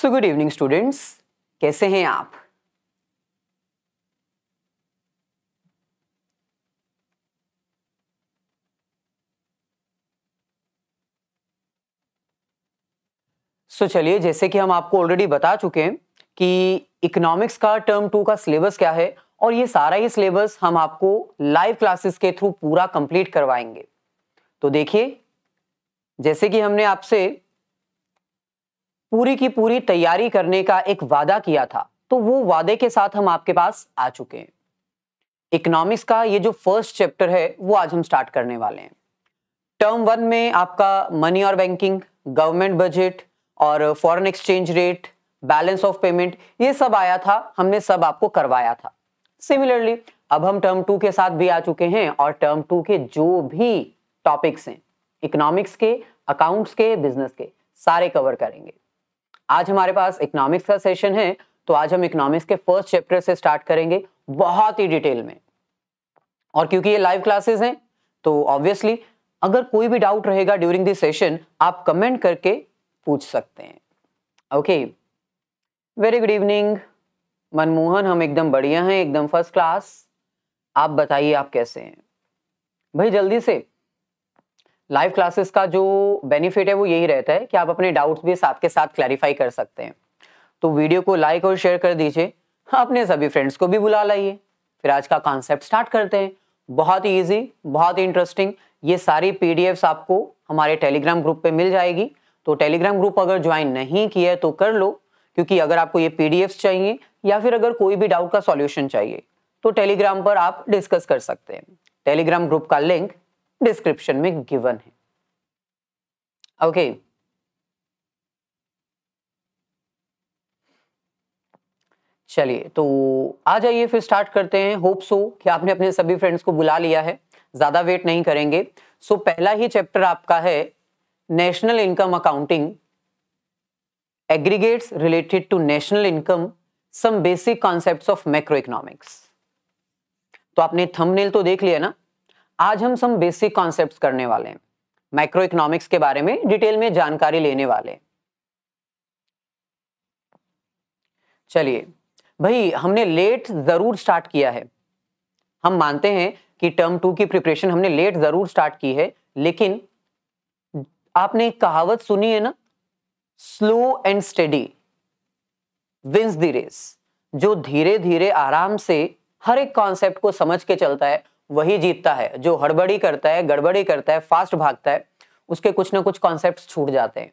So good evening students, कैसे हैं आप। चलिए, जैसे कि हम आपको ऑलरेडी बता चुके हैं कि इकोनॉमिक्स का टर्म 2 का सिलेबस क्या है और ये सारा ही सिलेबस हम आपको लाइव क्लासेस के थ्रू पूरा कंप्लीट करवाएंगे। तो देखिए, जैसे कि हमने आपसे पूरी की पूरी तैयारी करने का एक वादा किया था, तो वो वादे के साथ हम आपके पास आ चुके हैं। इकोनॉमिक्स का ये जो फर्स्ट चैप्टर है वो आज हम स्टार्ट करने वाले हैं। टर्म 1 में आपका मनी और बैंकिंग, गवर्नमेंट बजट और foreign exchange rate, balance of payment, ये सब आया था, हमने सब आपको करवाया था। सिमिलरली अब हम टर्म 2 के साथ भी आ चुके हैं और टर्म 2 के जो भी टॉपिक्स हैं इकोनॉमिक्स के, अकाउंट्स के, बिजनेस के, सारे कवर करेंगे। आज हमारे पास इकोनॉमिक्स का सेशन है, तो आज हम इकोनॉमिक्स के फर्स्ट चैप्टर से स्टार्ट करेंगे बहुत ही डिटेल में। और क्योंकि ये लाइव क्लासेस हैं तो ऑब्वियसली अगर कोई भी डाउट रहेगा ड्यूरिंग दिस सेशन आप कमेंट करके पूछ सकते हैं। Okay, very good evening Manmohan, हम एकदम बढ़िया हैं, एकदम फर्स्ट क्लास। आप बताइए आप कैसे हैं भाई। जल्दी से, लाइव क्लासेस का जो बेनिफिट है वो यही रहता है कि आप अपने डाउट्स भी साथ के साथ क्लैरिफाई कर सकते हैं। तो वीडियो को लाइक और शेयर कर दीजिए, अपने सभी फ्रेंड्स को भी बुला लाइए। फिर आज का कॉन्सेप्ट स्टार्ट करते हैं। बहुत ही ईजी, बहुत ही इंटरेस्टिंग। ये सारी पीडीएफ्स आपको हमारे टेलीग्राम ग्रुप पे मिल जाएगी। तो टेलीग्राम ग्रुप अगर ज्वाइन नहीं किया है तो कर लो, क्योंकि अगर आपको ये पीडीएफ्स चाहिए या फिर अगर कोई भी डाउट का सॉल्यूशन चाहिए तो टेलीग्राम पर आप डिस्कस कर सकते हैं। टेलीग्राम ग्रुप का लिंक डिस्क्रिप्शन में गिवन है। ओके, चलिए तो आ जाइए, फिर स्टार्ट करते हैं। होप सो कि आपने अपने सभी फ्रेंड्स को बुला लिया है, ज्यादा वेट नहीं करेंगे। सो पहला ही चैप्टर आपका है national income accounting, aggregates related to national income, some basic concepts of macro economics. तो आपने थंबनेल तो देख लिया ना। आज हम सम बेसिक कॉन्सेप्ट्स करने वाले हैं, मैक्रो इकोनॉमिक्स के बारे में डिटेल में जानकारी लेने वाले हैं। चलिए भाई, हमने लेट जरूर स्टार्ट किया है। हम मानते हैं कि टर्म 2 की प्रिपरेशन हमने लेट जरूर स्टार्ट की है, लेकिन आपने एक कहावत सुनी है ना, slow and steady wins the race. जो धीरे धीरे आराम से हर एक कॉन्सेप्ट को समझ के चलता है वही जीतता है। जो हड़बड़ी करता है, गड़बड़ी करता है, फास्ट भागता है, उसके कुछ ना कुछ कॉन्सेप्ट्स छूट जाते हैं।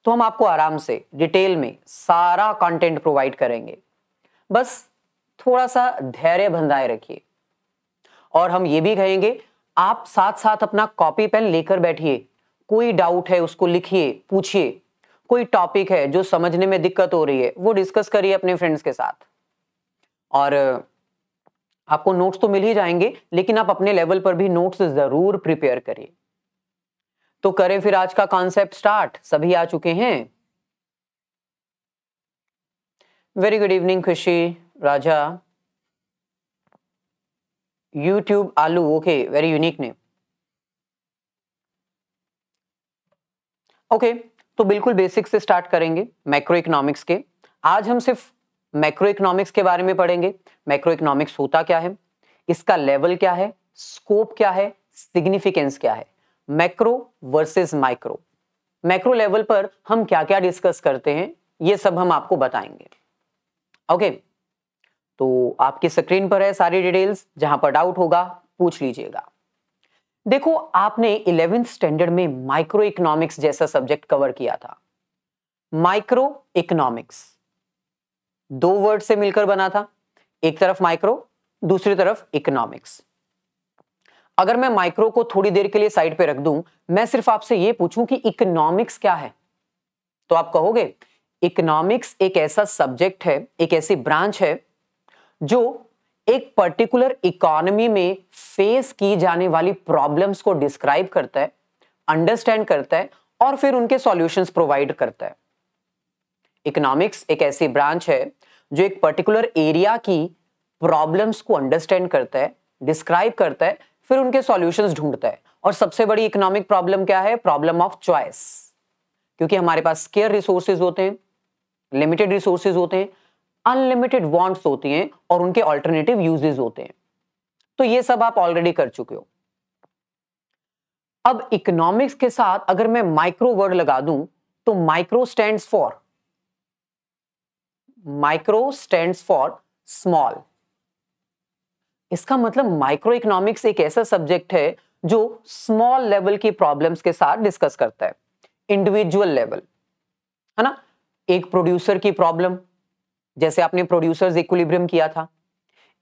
तो हम आपको आराम से डिटेल में सारा कंटेंट प्रोवाइड करेंगे, बस थोड़ा सा धैर्य बंधाए रखिए। और हम ये भी कहेंगे आप साथ साथ अपना कॉपी पेन लेकर बैठिए। कोई डाउट है उसको लिखिए, पूछिए। कोई टॉपिक है जो समझने में दिक्कत हो रही है वो डिस्कस करिए अपने फ्रेंड्स के साथ। और आपको नोट्स तो मिल ही जाएंगे, लेकिन आप अपने लेवल पर भी नोट्स जरूर प्रिपेयर करिए। तो करें फिर आज का कॉन्सेप्ट स्टार्ट। सभी आ चुके हैं? वेरी गुड इवनिंग खुशी, राजा, यूट्यूब आलू, okay, very unique name. Okay, तो बिल्कुल बेसिक से स्टार्ट करेंगे मैक्रो इकोनॉमिक्स के। आज हम सिर्फ मैक्रो इकोनॉमिक्स के बारे में पढ़ेंगे। मैक्रो इकोनॉमिक्स होता क्या है, इसका लेवल क्या है, स्कोप क्या है, सिग्निफिकेंस क्या है। Macro versus micro, macro level पर हम क्या क्या डिस्कस करते हैं ये सब हम आपको बताएंगे। ओके, तो आपकी स्क्रीन पर है सारी डिटेल्स, जहां पर डाउट होगा पूछ लीजिएगा। देखो, आपने 11th स्टैंडर्ड में माइक्रो इकोनॉमिक्स जैसा सब्जेक्ट कवर किया था। माइक्रो इकोनॉमिक्स दो वर्ड से मिलकर बना था, एक तरफ माइक्रो, दूसरी तरफ इकोनॉमिक्स। अगर मैं माइक्रो को थोड़ी देर के लिए साइड पे रख दूं, मैं सिर्फ आपसे यह पूछूं कि इकोनॉमिक्स क्या है, तो आप कहोगे इकोनॉमिक्स एक ऐसा सब्जेक्ट है, एक ऐसी ब्रांच है जो एक पर्टिकुलर इकोनॉमी में फेस की जाने वाली प्रॉब्लम्स को डिस्क्राइब करता है, अंडरस्टैंड करता है और फिर उनके सॉल्यूशंस प्रोवाइड करता है। इकोनॉमिक्स एक ऐसी ब्रांच है जो एक पर्टिकुलर एरिया की प्रॉब्लम्स को अंडरस्टैंड करता है, डिस्क्राइब करता है, फिर उनके सॉल्यूशंस ढूंढता है। और सबसे बड़ी इकोनॉमिक प्रॉब्लम क्या है? Problem of choice. क्योंकि हमारे पास स्केयर रिसोर्सेज होते हैं, लिमिटेड रिसोर्सेज होते हैं, अनलिमिटेड वांट्स होती हैं और उनके ऑल्टरनेटिव यूजेस होते हैं। तो ये सब आप ऑलरेडी कर चुके हो। अब इकोनॉमिक्स के साथ अगर मैं माइक्रो वर्ड लगा दूं तो माइक्रो स्टैंड्स फॉर स्मॉल। इसका मतलब माइक्रो इकोनॉमिक्स एक ऐसा सब्जेक्ट है जो स्मॉल लेवल की प्रॉब्लम्स के साथ डिस्कस करता है, इंडिविजुअल लेवल, है ना। एक प्रोड्यूसर की प्रॉब्लम, जैसे आपने प्रोड्यूसर्स इक्विलिब्रियम किया था।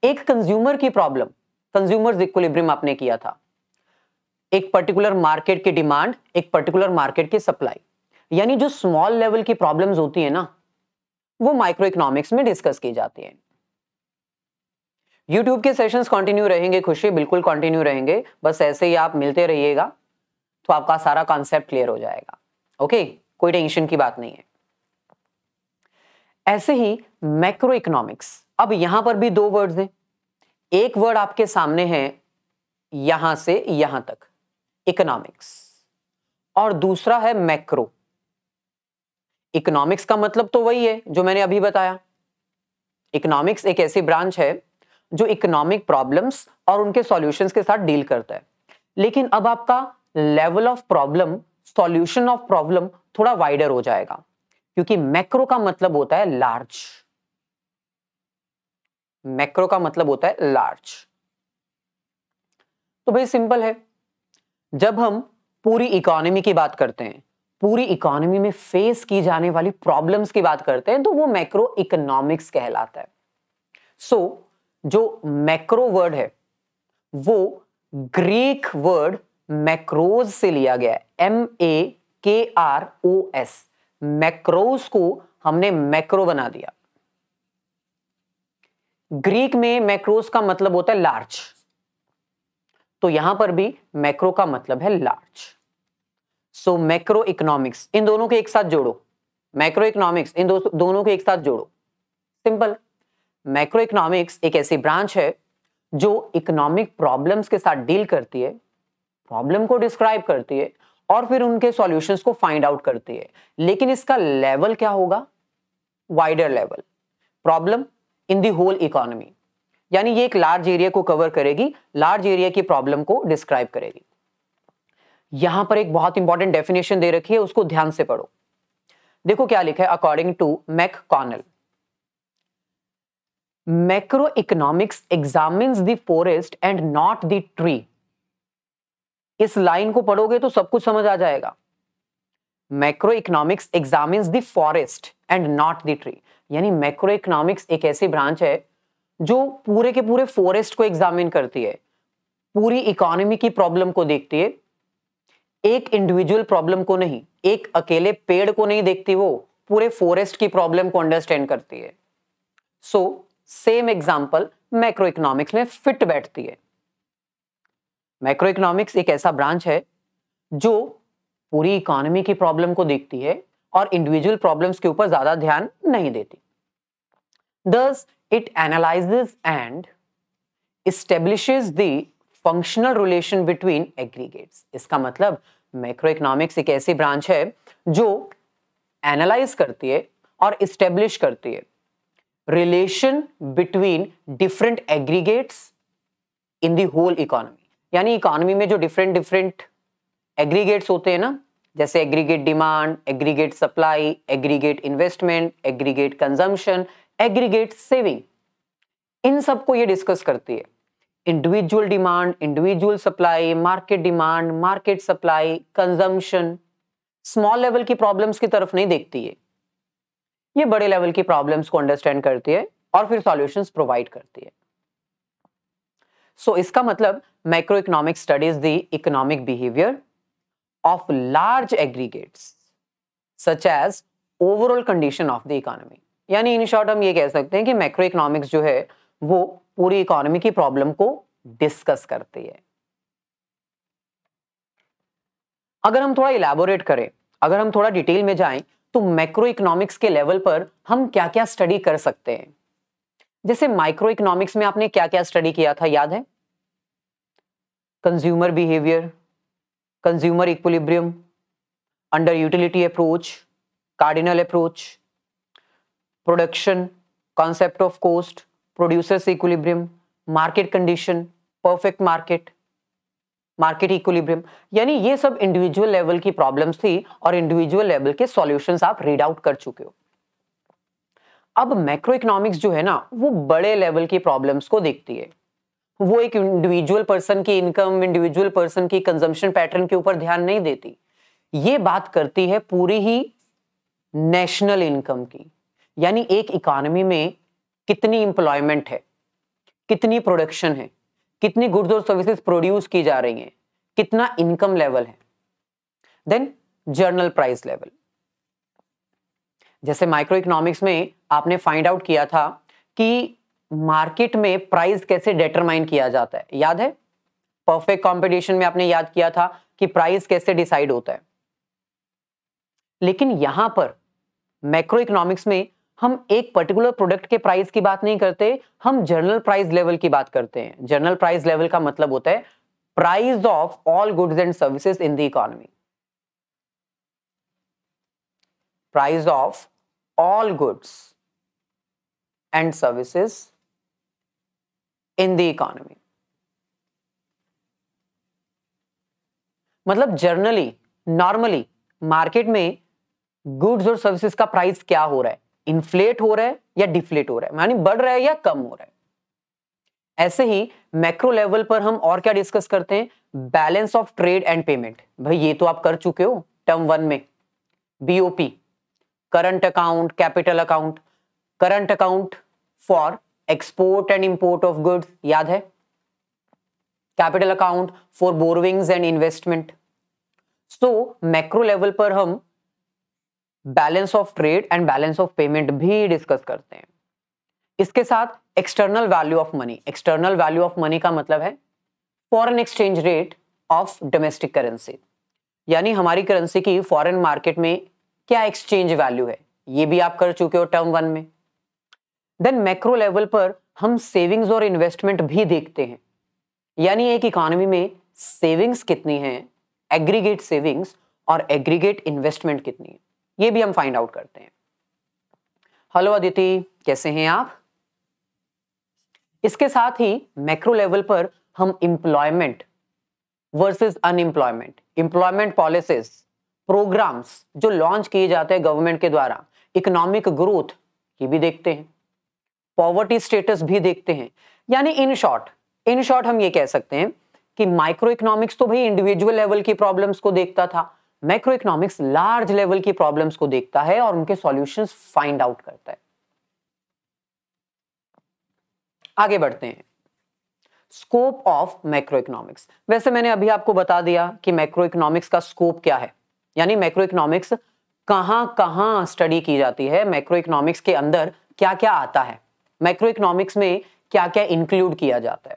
एक कंज्यूमर की प्रॉब्लम, कंज्यूमर्स इक्विलिब्रियम आपने किया था। एक पर्टिकुलर मार्केट की डिमांड, एक पर्टिकुलर मार्केट की सप्लाई। यानी जो स्मॉल लेवल की प्रॉब्लम्स होती है ना, वो माइक्रो इकोनॉमिक्स में डिस्कस की जाती है। YouTube के सेशंस कंटिन्यू रहेंगे खुशी, बिल्कुल कंटिन्यू रहेंगे, बस ऐसे ही आप मिलते रहिएगा तो आपका सारा कॉन्सेप्ट क्लियर हो जाएगा। ओके, कोई टेंशन की बात नहीं है। ऐसे ही मैक्रो इकोनॉमिक्स, अब यहां पर भी दो वर्ड्स हैं। एक वर्ड आपके सामने है यहां से यहां तक, इकोनॉमिक्स, और दूसरा है मैक्रो। इकोनॉमिक्स का मतलब तो वही है जो मैंने अभी बताया। इकोनॉमिक्स एक ऐसी ब्रांच है जो इकोनॉमिक प्रॉब्लम्स और उनके सॉल्यूशंस के साथ डील करता है। लेकिन अब आपका level of problem, solution of problem थोड़ा वाइडर हो जाएगा, क्योंकि मैक्रो का मतलब होता है लार्ज। मैक्रो का मतलब होता है लार्ज। तो भाई सिंपल है, जब हम पूरी इकोनॉमी की बात करते हैं, पूरी इकोनॉमी में फेस की जाने वाली प्रॉब्लम्स की बात करते हैं, तो वो मैक्रो इकोनॉमिक्स कहलाता है। सो जो मैक्रो वर्ड है वो ग्रीक वर्ड मैक्रोज से लिया गया है, MAKROS। मैक्रोज को हमने मैक्रो बना दिया। ग्रीक में मैक्रोज का मतलब होता है लार्ज, तो यहां पर भी मैक्रो का मतलब है लार्ज। सो मैक्रो इकोनॉमिक्स, इन दोनों के एक साथ जोड़ो, मैक्रो इकोनॉमिक्स इन दोनों के एक साथ जोड़ो, सिंपल। मैक्रो इकोनॉमिक्स एक ऐसी ब्रांच है जो इकोनॉमिक प्रॉब्लम्स के साथ डील करती है, प्रॉब्लम को डिस्क्राइब करती है और फिर उनके सॉल्यूशंस को फाइंड आउट करती है। लेकिन इसका लेवल क्या होगा? Wider level, problem in the whole economy. यानी ये एक लार्ज एरिया को कवर करेगी, लार्ज एरिया की प्रॉब्लम को डिस्क्राइब करेगी। यहां पर एक बहुत इंपॉर्टेंट डेफिनेशन दे रखी है, उसको ध्यान से पढ़ो। देखो क्या लिखा है according to McConnell. Macroeconomics examines the forest and not the tree। इस लाइन को पढ़ोगे तो सब कुछ समझ आ जाएगा। Macroeconomics examines the forest and not the tree। यानी Macroeconomics एक ऐसी ब्रांच है जो पूरे के पूरे फॉरेस्ट को एग्जामिन करती है, पूरी इकोनॉमी की प्रॉब्लम को देखती है, एक इंडिविजुअल प्रॉब्लम को नहीं, एक अकेले पेड़ को नहीं देखती, वो पूरे फॉरेस्ट की प्रॉब्लम को अंडरस्टैंड करती है। So same example macro economics में फिट बैठती है। मैक्रो इकोनॉमिक्स एक ऐसा ब्रांच है जो पूरी इकोनॉमी की प्रॉब्लम को देखती है और इंडिविजुअल प्रॉब्लम्स के ऊपर ज्यादा ध्यान नहीं देती। Thus, it analyzes and establishes the functional relation between aggregates। इसका मतलब मैक्रो इकोनॉमिक्स एक ऐसी ब्रांच है जो एनालाइज करती है और इस्टेब्लिश करती है relation between different aggregates in the whole economy. यानी इकोनॉमी में जो डिफरेंट एग्रीगेट्स होते हैं ना, जैसे aggregate demand, aggregate supply, aggregate investment, aggregate consumption, aggregate saving, इन सबको ये डिस्कस करती है। Individual demand, individual supply, market demand, market supply, consumption, small level की प्रॉब्लम्स की तरफ नहीं देखती है, ये बड़े लेवल की प्रॉब्लम्स को अंडरस्टैंड करती है और फिर सॉल्यूशंस प्रोवाइड करती है। सो इसका मतलब macro economics studies the economic behaviour of large aggregates such as overall condition of the economy. यानी इन शॉर्ट हम ये कह सकते हैं कि मैक्रो इकोनॉमिक्स जो है वो पूरी इकोनॉमी की प्रॉब्लम को डिस्कस करती है। अगर हम थोड़ा इलैबोरेट करें, अगर हम थोड़ा डिटेल में जाएं, तो मैक्रो इकोनॉमिक्स के लेवल पर हम क्या क्या स्टडी कर सकते हैं। जैसे माइक्रो इकोनॉमिक्स में आपने क्या क्या स्टडी किया था, याद है? Consumer behaviour, consumer equilibrium, under utility approach, cardinal approach. Production, concept of cost, producers equilibrium, market condition, perfect market, market equilibrium. यानी ये सब इंडिविजुअल लेवल की प्रॉब्लम्स थी और इंडिविजुअल लेवल के सॉल्यूशंस आप रीड आउट कर चुके हो। अब मैक्रो इकोनॉमिक्स जो है ना, वो बड़े लेवल की प्रॉब्लम्स को देखती है। वो एक इंडिविजुअल पर्सन की इनकम, इंडिविजुअल पर्सन की कंजम्पशन पैटर्न के ऊपर ध्यान नहीं देती। ये बात करती है पूरी ही नेशनल इनकम की, यानी एक इकोनॉमी में कितनी एम्प्लॉयमेंट है, कितनी प्रोडक्शन है, कितनी गुड्स और सर्विसेज प्रोड्यूस की जा रही हैं, कितना इनकम लेवल है। Then general price level. जैसे माइक्रो इकोनॉमिक्स में आपने फाइंड आउट किया था कि मार्केट में प्राइस कैसे डिटरमाइन किया जाता है, याद है? परफेक्ट कंपटीशन में आपने याद किया था कि प्राइस कैसे डिसाइड होता है। लेकिन यहां पर मैक्रो इकोनॉमिक्स में हम एक पर्टिकुलर प्रोडक्ट के प्राइस की बात नहीं करते, हम जनरल प्राइस लेवल की बात करते हैं। जनरल प्राइस लेवल का मतलब होता है price of all goods and services in the economy. Price of all goods and services in the economy. मतलब जनरली, नॉर्मली मार्केट में गुड्स और सर्विसेज का प्राइस क्या हो रहा है, इन्फ्लेट हो रहा है या डिफ्लेट हो रहा है, यानी बढ़ रहा है या कम हो रहा है। ऐसे ही मैक्रो लेवल पर हम और क्या डिस्कस करते हैं, balance of trade and payment. भाई ये तो आप कर चुके हो टर्म 1 में, BOP, current account, capital account. Current account for export and import of goods, याद है? Capital account for borrowings and investment. So macro level पर हम balance of trade and balance of payment भी डिस्कस करते हैं। इसके साथ external value of money. External value of money का मतलब है foreign exchange rate of domestic currency, यानी हमारी करेंसी की फॉरेन मार्केट में क्या एक्सचेंज वैल्यू है, ये भी आप कर चुके हो टर्म 1 में। देन मैक्रो लेवल पर हम सेविंग्स और इन्वेस्टमेंट भी देखते हैं, यानी एक इकोनॉमी में सेविंग्स कितनी है, एग्रीगेट सेविंग्स और एग्रीगेट इन्वेस्टमेंट कितनी है, ये भी हम फाइंड आउट करते हैं। हेलो अदिति, कैसे हैं आप? इसके साथ ही मैक्रो लेवल पर हम employment versus unemployment, employment policies, programmes जो लॉन्च किए जाते हैं गवर्नमेंट के द्वारा, इकोनॉमिक ग्रोथ ये भी देखते हैं, पॉवर्टी स्टेटस भी देखते हैं। यानी इन शॉर्ट हम ये कह सकते हैं कि माइक्रो इकोनॉमिक्स तो भाई इंडिविजुअल लेवल की प्रॉब्लम्स को देखता था, मैक्रो इकोनॉमिक्स लार्ज लेवल की प्रॉब्लम्स को देखता है और उनके सॉल्यूशंस फाइंड आउट करता है। आगे बढ़ते हैं, स्कोप ऑफ मैक्रो इकोनॉमिक्स। वैसे मैंने अभी आपको बता दिया कि मैक्रो इकोनॉमिक्स का स्कोप क्या है, यानी मैक्रो इकोनॉमिक्स कहां कहां स्टडी की जाती है, मैक्रो इकोनॉमिक्स के अंदर क्या क्या आता है, मैक्रो इकोनॉमिक्स में क्या क्या इंक्लूड किया जाता है।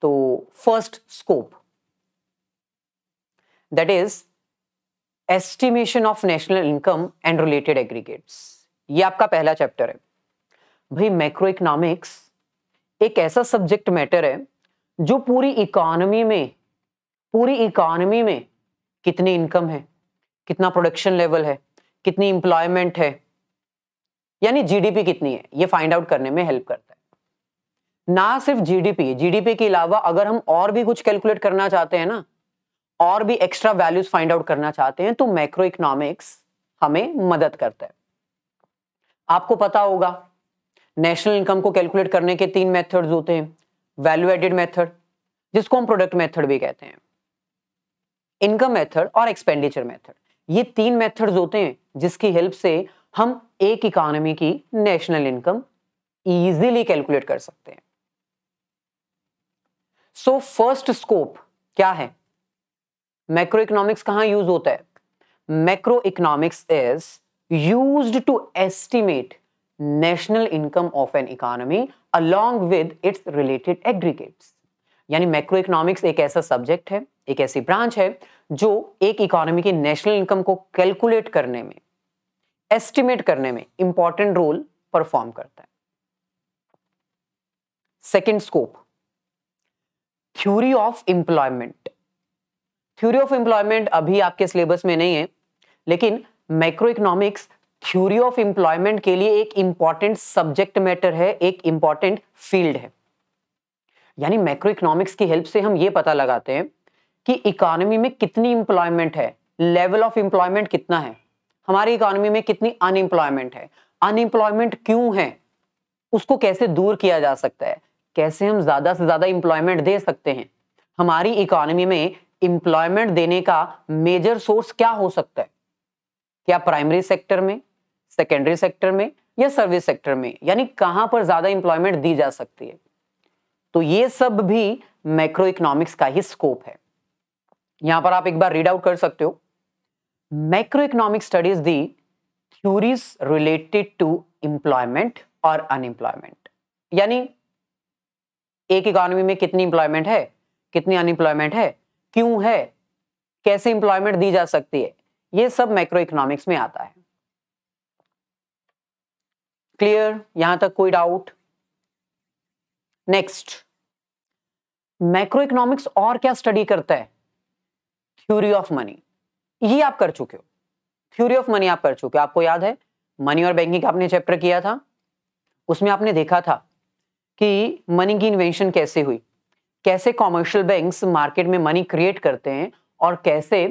तो first scope, that is estimation of national income and related aggregates. ये आपका पहला चैप्टर है। भाई मैक्रो इकोनॉमिक्स एक ऐसा सब्जेक्ट मैटर है जो पूरी इकोनॉमी में कितनी इनकम है, कितना प्रोडक्शन लेवल है, कितनी एम्प्लॉयमेंट है, यानी जीडीपी कितनी है, ये फाइंड आउट करने में हेल्प करता है। ना सिर्फ जीडीपी के अलावा अगर हम और भी कुछ कैलकुलेट करना चाहते हैं ना, और भी एक्स्ट्रा वैल्यूज फाइंड आउट करना चाहते हैं, तो मैक्रो इकोनॉमिक्स हमें मदद करता है। आपको पता होगा नेशनल इनकम को कैलकुलेट करने के 3 मेथड्स होते हैं, वैल्यू एडेड मेथड जिसको हम प्रोडक्ट मेथड भी कहते हैं, इनकम मेथड और एक्सपेंडिचर मेथड। ये 3 मेथड्स होते हैं जिसकी हेल्प से हम एक इकोनॉमी की नेशनल इनकम इजीली कैलकुलेट कर सकते हैं। सो फर्स्ट स्कोप क्या है, मैक्रो इकोनॉमिक्स कहां यूज होता है? Macro economics is used to estimate national income of an economy along with its related aggregates. यानी मैक्रो इकोनॉमिक्स एक ऐसा सब्जेक्ट है, एक ऐसी ब्रांच है जो एक इकोनॉमी की नेशनल इनकम को कैलकुलेट करने में, एस्टिमेट करने में इंपॉर्टेंट रोल परफॉर्म करता है। Second scope, theory of employment. Theory of employment अभी आपके सिलेबस में नहीं है, लेकिन macro economics theory of employment के लिए एक इंपॉर्टेंट सब्जेक्ट मैटर है, एक इंपॉर्टेंट फील्ड है। यानी मैक्रो इकोनॉमिक्स की हेल्प से हम ये पता लगाते हैं कि इकोनॉमी में कितनी एम्प्लॉयमेंट है, लेवल ऑफ एम्प्लॉयमेंट कितना है, हमारी इकोनॉमी में कितनी अनएम्प्लॉयमेंट है, अनएम्प्लॉयमेंट क्यों है, उसको कैसे दूर किया जा सकता है, कैसे हम ज्यादा से ज्यादा एम्प्लॉयमेंट दे सकते हैं, हमारी इकोनॉमी में एम्प्लॉयमेंट देने का मेजर सोर्स क्या हो सकता है, क्या प्राइमरी सेक्टर में, सेकेंडरी सेक्टर में या सर्विस सेक्टर में, यानी कहां पर ज्यादा एम्प्लॉयमेंट दी जा सकती है। तो ये सब भी मैक्रो इकोनॉमिक्स का ही स्कोप है। यहां पर आप एक बार रीड आउट कर सकते हो, macro economics studies the theories related to employment और अनएम्प्लॉयमेंट। यानी एक इकोनॉमी में कितनी एम्प्लॉयमेंट है, कितनी अनएम्प्लॉयमेंट है, क्यों है, कैसे एम्प्लॉयमेंट दी जा सकती है, ये सब मैक्रो इकोनॉमिक्स में आता है। क्लियर, यहां तक कोई डाउट? नेक्स्ट, मैक्रो इकोनॉमिक्स और क्या स्टडी करता है? थ्योरी ऑफ मनी, ये आप कर चुके हो, थ्योरी ऑफ मनी आप कर चुके हो। आपको याद है मनी और बैंकिंग का आपने चैप्टर किया था, उसमें आपने देखा था कि मनी की इन्वेंशन कैसे हुई, कैसे कॉमर्शियल बैंक्स मार्केट में मनी क्रिएट करते हैं और कैसे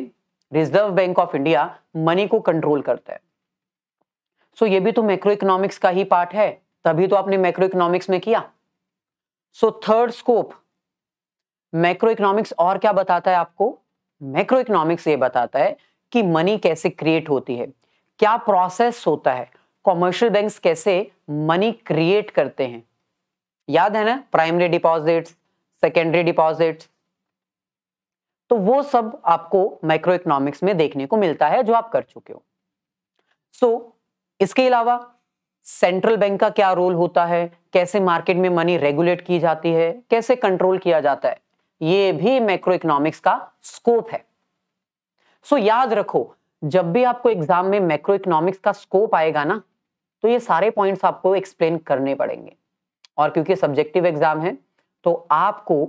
reserve bank of India money को कंट्रोल करता है। सो ये भी तो मैक्रो इकोनॉमिक्स का ही पार्ट है, तभी तो आपने मैक्रो इकोनॉमिक्स में किया। So third scope, macro economics और क्या बताता है आपको? मैक्रो इकोनॉमिक्स ये बताता है कि मनी कैसे क्रिएट होती है, क्या प्रोसेस होता है, कॉमर्शियल बैंक्स कैसे मनी क्रिएट करते हैं। याद है ना, प्राइमरी डिपॉजिट्स, सेकेंडरी डिपॉजिट्स, तो वो सब आपको मैक्रो इकोनॉमिक्स में देखने को मिलता है जो आप कर चुके हो। सो इसके अलावा सेंट्रल बैंक का क्या रोल होता है, कैसे मार्केट में मनी रेगुलेट की जाती है, कैसे कंट्रोल किया जाता है, ये भी मैक्रो इकोनॉमिक्स का स्कोप है। सो याद रखो, जब भी आपको एग्जाम में मैक्रो इकोनॉमिक्स का स्कोप आएगा ना, तो ये सारे पॉइंट्स आपको एक्सप्लेन करने पड़ेंगे, और क्योंकि सब्जेक्टिव एग्जाम है तो आपको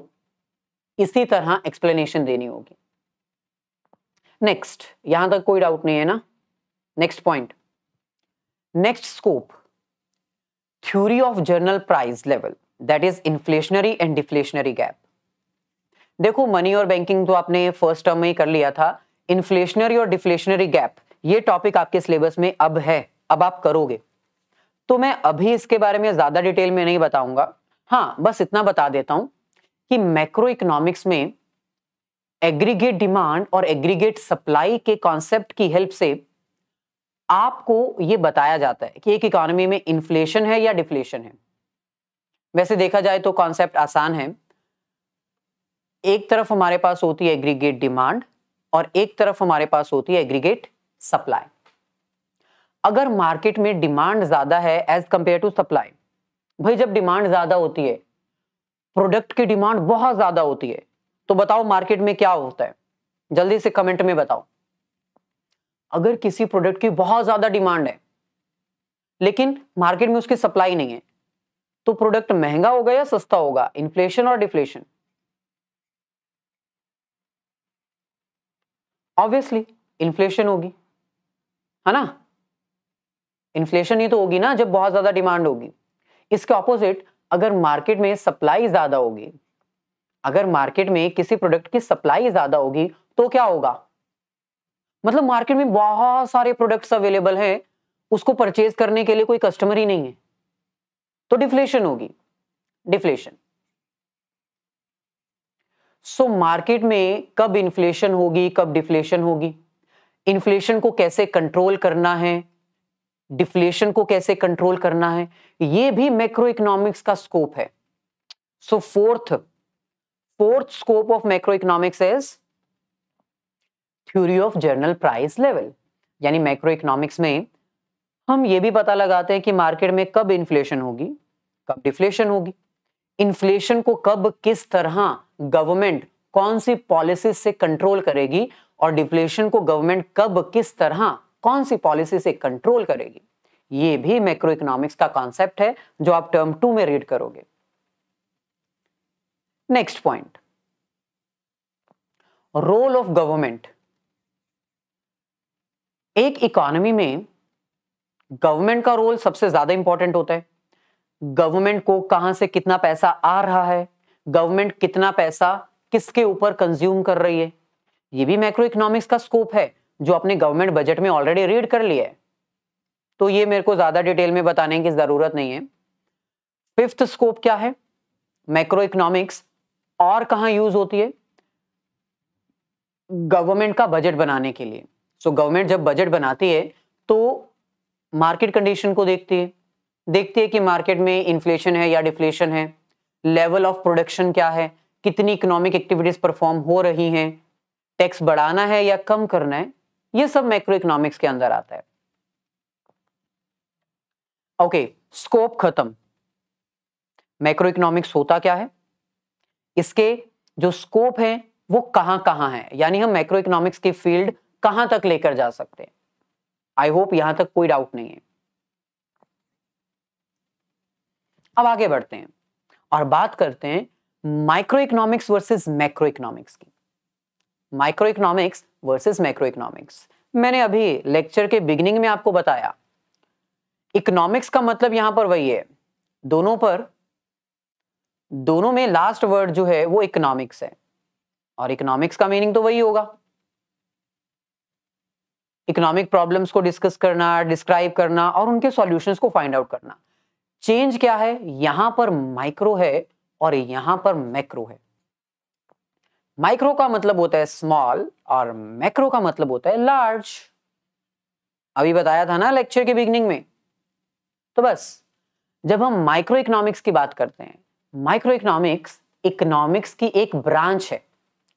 इसी तरह एक्सप्लेनेशन देनी होगी। नेक्स्ट, यहां तक कोई डाउट नहीं है ना? Next point, next scope, theory of general price level, that is inflationary and deflationary gap. देखो मनी और बैंकिंग तो आपने फर्स्ट टर्म में ही कर लिया था, इन्फ्लेशनरी और डिफ्लेशनरी गैप ये टॉपिक आपके सिलेबस में अब है, अब आप करोगे, तो मैं अभी इसके बारे में ज्यादा डिटेल में नहीं बताऊंगा। हाँ, बस इतना बता देता हूं कि मैक्रो इकोनॉमिक्स में एग्रीगेट डिमांड और एग्रीगेट सप्लाई के कॉन्सेप्ट की हेल्प से आपको यह बताया जाता है कि एक इकोनॉमी में इन्फ्लेशन है या डिफ्लेशन है। वैसे देखा जाए तो कॉन्सेप्ट आसान है, एक तरफ हमारे पास होती है एग्रीगेट डिमांड और एक तरफ हमारे पास होती है एग्रीगेट सप्लाई। अगर मार्केट में डिमांड ज्यादा है एज कंपेयर टू सप्लाई, भाई जब डिमांड ज्यादा होती है, प्रोडक्ट की डिमांड बहुत ज्यादा होती है, तो बताओ मार्केट में क्या होता है, जल्दी से कमेंट में बताओ। अगर किसी प्रोडक्ट की बहुत ज्यादा डिमांड है लेकिन मार्केट में उसकी सप्लाई नहीं है, तो प्रोडक्ट महंगा होगा या सस्ता होगा, इन्फ्लेशन और डिफ्लेशन? ऑब्वियसली इन्फ्लेशन होगी, है ना? इन्फ्लेशन ही तो होगी ना जब बहुत ज्यादा डिमांड होगी। इसके ऑपोजिट, अगर मार्केट में सप्लाई ज्यादा होगी, अगर मार्केट में किसी प्रोडक्ट की सप्लाई ज्यादा होगी, तो क्या होगा? मतलब मार्केट में बहुत सारे प्रोडक्ट्स अवेलेबल हैं, उसको परचेज करने के लिए कोई कस्टमर ही नहीं है, तो डिफ्लेशन होगी, डिफ्लेशन। सो मार्केट में कब इन्फ्लेशन होगी, कब डिफ्लेशन होगी, इन्फ्लेशन को कैसे कंट्रोल करना है, डिफ्लेशन को कैसे कंट्रोल करना है, ये भी मैक्रो इकोनॉमिक्स का स्कोप है। So fourth scope of macro economics is theory of general price level. यानी मैक्रो इकोनॉमिक्स में हम ये भी पता लगाते हैं कि मार्केट में कब इन्फ्लेशन होगी, कब डिफ्लेशन होगी, इन्फ्लेशन को कब किस तरह गवर्नमेंट कौन सी पॉलिसी से कंट्रोल करेगी, और डिफ्लेशन को गवर्नमेंट कब किस तरह कौन सी पॉलिसी से कंट्रोल करेगी। ये भी मैक्रो इकोनॉमिक्स का कॉन्सेप्ट है जो आप टर्म 2 में रीड करोगे। Next point, role of government. एक इकोनॉमी में गवर्नमेंट का रोल सबसे ज्यादा इंपॉर्टेंट होता है। गवर्नमेंट को कहां से कितना पैसा आ रहा है, गवर्नमेंट कितना पैसा किसके ऊपर कंज्यूम कर रही है, ये भी मैक्रो इकोनॉमिक्स का स्कोप है जो अपने गवर्नमेंट बजट में ऑलरेडी रीड कर लिया है, तो ये मेरे को ज्यादा डिटेल में बताने की जरूरत नहीं है। फिफ्थ स्कोप क्या है, मैक्रो इकोनॉमिक्स और कहां यूज होती है, गवर्नमेंट का बजट बनाने के लिए। सो गवर्नमेंट जब बजट बनाती है तो मार्केट कंडीशन को देखती है कि मार्केट में इन्फ्लेशन है या डिफ्लेशन है, लेवल ऑफ प्रोडक्शन क्या है, कितनी इकोनॉमिक एक्टिविटीज परफॉर्म हो रही हैं, टैक्स बढ़ाना है या कम करना है, ये सब मैक्रो इकोनॉमिक्स के अंदर आता है। ओके, स्कोप खत्म। मैक्रो इकोनॉमिक्स होता क्या है, इसके जो स्कोप है वो कहां कहां है, यानी हम मैक्रो इकोनॉमिक्स की फील्ड कहां तक लेकर जा सकते हैं। आई होप यहां तक कोई डाउट नहीं है। अब आगे बढ़ते हैं और बात करते हैं micro economics versus macro economics की। Micro economics versus macro economics, मैंने अभी लेक्चर के बिगिनिंग में आपको बताया, इकोनॉमिक्स का मतलब यहां पर वही है, दोनों में लास्ट वर्ड जो है वो इकोनॉमिक्स है, और इकोनॉमिक्स का मीनिंग तो वही होगा, इकोनॉमिक प्रॉब्लम्स को डिस्कस करना, डिस्क्राइब करना और उनके सॉल्यूशंस को फाइंड आउट करना। चेंज क्या है, यहां पर माइक्रो है और यहां पर मैक्रो है। माइक्रो का मतलब होता है स्मॉल और मैक्रो का मतलब होता है लार्ज। अभी बताया था ना लेक्चर के बिगिनिंग में। तो बस जब हम माइक्रो इकोनॉमिक्स की बात करते हैं, माइक्रो इकोनॉमिक्स इकोनॉमिक्स की एक ब्रांच है,